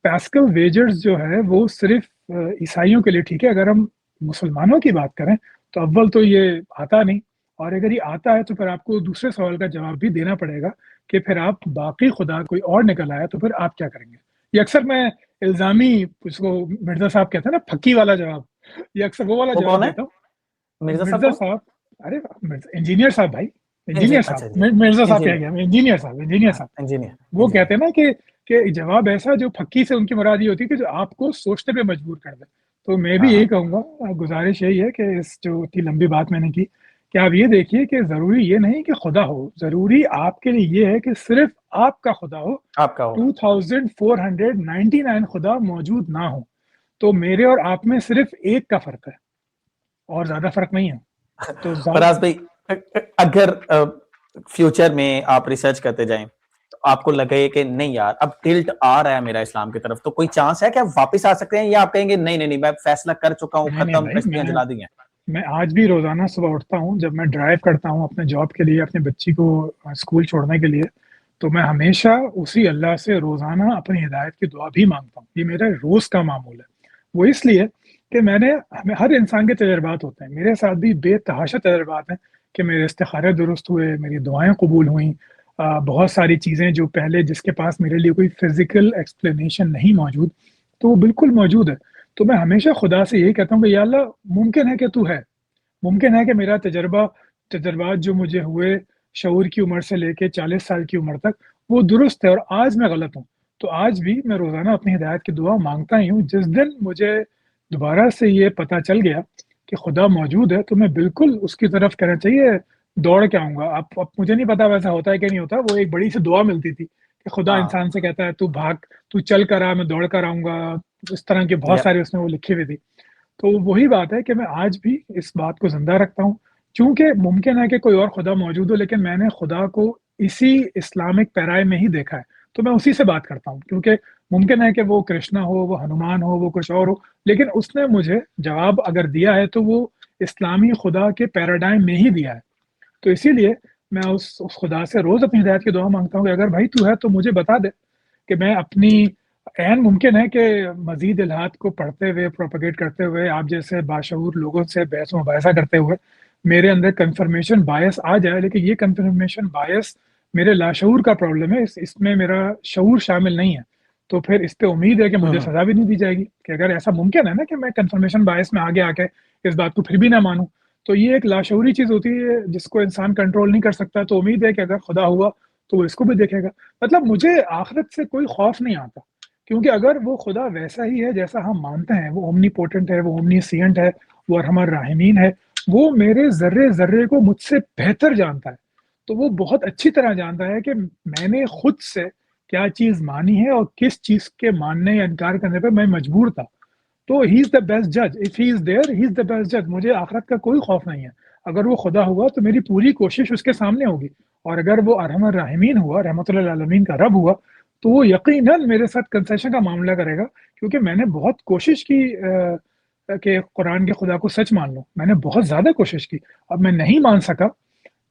پیسکل ویجرز جو ہے وہ صرف عیسائیوں کے لیے ٹھیک ہے, اگر ہم مسلمانوں کی بات کریں تو اول تو یہ آتا نہیں, اور اگر یہ آتا ہے تو پھر آپ کو دوسرے سوال کا جواب بھی دینا پڑے گا کہ پھر آپ باقی خدا کوئی اور نکل آیا تو پھر آپ کیا کریں گے. یہ اکثر میں الزامی, اس کو مرزا صاحب کہتے ہیں نا پھکی والا جواب, یہ اکثر وہ والا وہ کون جواب ہے؟ دیتا ہوں. مرزا صاحب مرزا کون؟ صاحب, ارے انجینئر صاحب بھائی, انجینئر اچھا صاحب, جی, مرزا صاحب کیا انجینئر. گیا, انجینئر صاحب. انجینئر. وہ انجینئر. کہتے ہیں نا کہ جواب ایسا جو پھکی سے ان کی مراد یہ ہوتی ہے کہ جو آپ کو سوچنے پہ مجبور کر دے. تو میں بھی ہاں یہی ہاں, کہوں گا, گزارش یہی ہے کہ اس جو اتنی لمبی بات میں نے کی, کہ آپ یہ دیکھیے کہ ضروری یہ نہیں کہ خدا ہو, ضروری آپ کے لیے یہ ہے کہ صرف آپ کا خدا ہو. آپ کا ہو. 2499 خدا موجود نہ ہو. تو میرے اور آپ میں صرف ایک کا فرق ہے, اور زیادہ فرق نہیں ہے. تو فراز بھائی, اگر فیوچر میں آپ ریسرچ کرتے جائیں تو آپ کو لگے کہ نہیں یار اب ٹلٹ آ رہا ہے میرا اسلام کی طرف, تو کوئی چانس ہے کہ آپ واپس آ سکتے ہیں, یا آپ کہیں گے نہیں نہیں نہیں میں فیصلہ کر چکا ہوں, نہیں ختم, بھائی, کشتیاں جلا دی ہیں؟ میں آج بھی روزانہ صبح اٹھتا ہوں, جب میں ڈرائیو کرتا ہوں اپنے جاب کے لیے, اپنی بچی کو اسکول چھوڑنے کے لیے, تو میں ہمیشہ اسی اللہ سے روزانہ اپنی ہدایت کی دعا بھی مانگتا ہوں. یہ میرا روز کا معمول ہے. وہ اس لیے کہ ہر انسان کے تجربات ہوتے ہیں, میرے ساتھ بھی بے تحاشا تجربات ہیں کہ میرے استخارے درست ہوئے, میری دعائیں قبول ہوئیں, بہت ساری چیزیں جو پہلے جس کے پاس میرے لیے کوئی فزیکل ایکسپلینیشن نہیں موجود, تو وہ بالکل موجود ہے. تو میں ہمیشہ خدا سے یہی کہتا ہوں کہ یا اللہ ممکن ہے کہ تو ہے, ممکن ہے کہ میرا تجربات جو مجھے ہوئے شعور کی عمر سے لے کے 40 سال کی عمر تک وہ درست ہے, اور آج میں غلط ہوں. تو آج بھی میں روزانہ اپنی ہدایت کی دعا مانگتا ہی ہوں. جس دن مجھے دوبارہ سے یہ پتہ چل گیا کہ خدا موجود ہے تو میں بالکل اس کی طرف کہنا چاہیے دوڑ کے آؤں گا. اب مجھے نہیں پتا ویسا ہوتا ہے کہ نہیں ہوتا, وہ ایک بڑی سی دعا ملتی تھی کہ خدا ہاں, انسان سے کہتا ہے تو بھاگ, تو چل کر آ, میں دوڑ کر آؤں گا. اس طرح کے بہت سارے اس میں وہ لکھی ہوئی تھی. تو وہی بات ہے کہ میں آج بھی اس بات کو زندہ رکھتا ہوں, چونکہ ممکن ہے کہ کوئی اور خدا موجود ہو, لیکن میں نے خدا کو اسی اسلامک پیرائے میں ہی دیکھا ہے, تو میں اسی سے بات کرتا ہوں. کیونکہ ممکن ہے کہ وہ کرشنا ہو, وہ ہنومان ہو, وہ کچھ اور ہو, لیکن اس نے مجھے جواب اگر دیا ہے تو وہ اسلامی خدا کے پیراڈائم میں ہی دیا ہے. تو اسی لیے میں اس خدا سے روز اپنی ہدایت کی دعا مانگتا ہوں کہ اگر بھائی تو ہے تو مجھے بتا دے کہ میں اپنی ممکن ہے کہ مزید الہات کو پڑھتے ہوئے, پروپیگیٹ کرتے ہوئے, آپ جیسے باشعور لوگوں سے بحث و مباحثہ کرتے ہوئے میرے اندر کنفرمیشن بائس آ جائے, لیکن یہ کنفرمیشن بائس میرے لاشعور کا پرابلم ہے, اس میں میرا شعور شامل نہیں ہے. تو پھر اس پہ امید ہے کہ مجھے سزا بھی نہیں دی جائے گی, کہ اگر ایسا ممکن ہے نا کہ میں کنفرمیشن بائس میں آگے آ کے اس بات کو پھر بھی نہ مانوں, تو یہ ایک لاشعوری چیز ہوتی ہے جس کو انسان کنٹرول نہیں کر سکتا. تو امید ہے کہ اگر خدا ہوا تو وہ اس کو بھی دیکھے گا. مطلب مجھے آخرت سے کوئی خوف نہیں آتا, کیونکہ اگر وہ خدا ویسا ہی ہے جیسا ہم مانتے ہیں, وہ اومنی پوٹنٹ ہے, وہ اومنی سینٹ ہے, وہ ارحم الراحمین ہے, وہ میرے ذرے ذرے کو مجھ سے بہتر جانتا ہے. تو وہ بہت اچھی طرح جانتا ہے کہ میں نے خود سے کیا چیز مانی ہے اور کس چیز کے ماننے یا انکار کرنے پہ میں مجبور تھا. تو ہی از دا بیسٹ جج, if he is there he is the best جج. مجھے آخرت کا کوئی خوف نہیں ہے. اگر وہ خدا ہوا تو میری پوری کوشش اس کے سامنے ہوگی, اور اگر وہ ارحم الراحمین ہوا, رحمۃ اللہ العالمین کا رب ہوا, تو وہ یقیناً میرے ساتھ کنسیشن کا معاملہ کرے گا، کیونکہ میں نے بہت کوشش کی کہ قرآن کے خدا کو سچ مان لوں، میں نے بہت زیادہ کوشش کی، اب میں نہیں مان سکا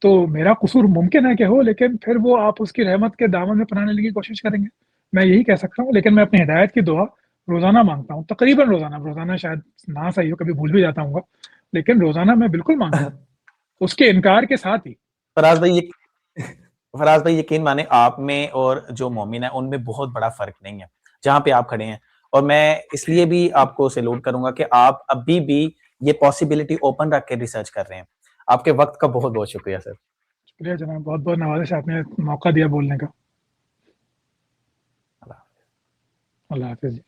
تو میرا قصور ممکن ہے کہ ہو، لیکن پھر وہ آپ اس کی رحمت کے دامن میں پناہ لینے کی کوشش کریں گے، میں یہی کہہ سکتا ہوں. لیکن میں اپنی ہدایت کی دعا روزانہ مانگتا ہوں، تقریباً روزانہ شاید نہ صحیح ہو، کبھی بھول بھی جاتا ہوں گا، لیکن روزانہ میں بالکل مانگتا ہوں اس کے انکار کے ساتھ ہی. فراز بھائی یقین مانے آپ میں اور جو مومن ہے ان میں بہت بڑا فرق نہیں ہے جہاں پہ آپ کھڑے ہیں، اور میں اس لیے بھی آپ کو سیلوٹ کروں گا کہ آپ ابھی بھی یہ پاسبلٹی اوپن رکھ کے ریسرچ کر رہے ہیں. آپ کے وقت کا بہت بہت شکریہ سر. شکریہ جناب، بہت بہت نوازش، آپ نے موقع دیا بولنے کا. اللہ حافظ.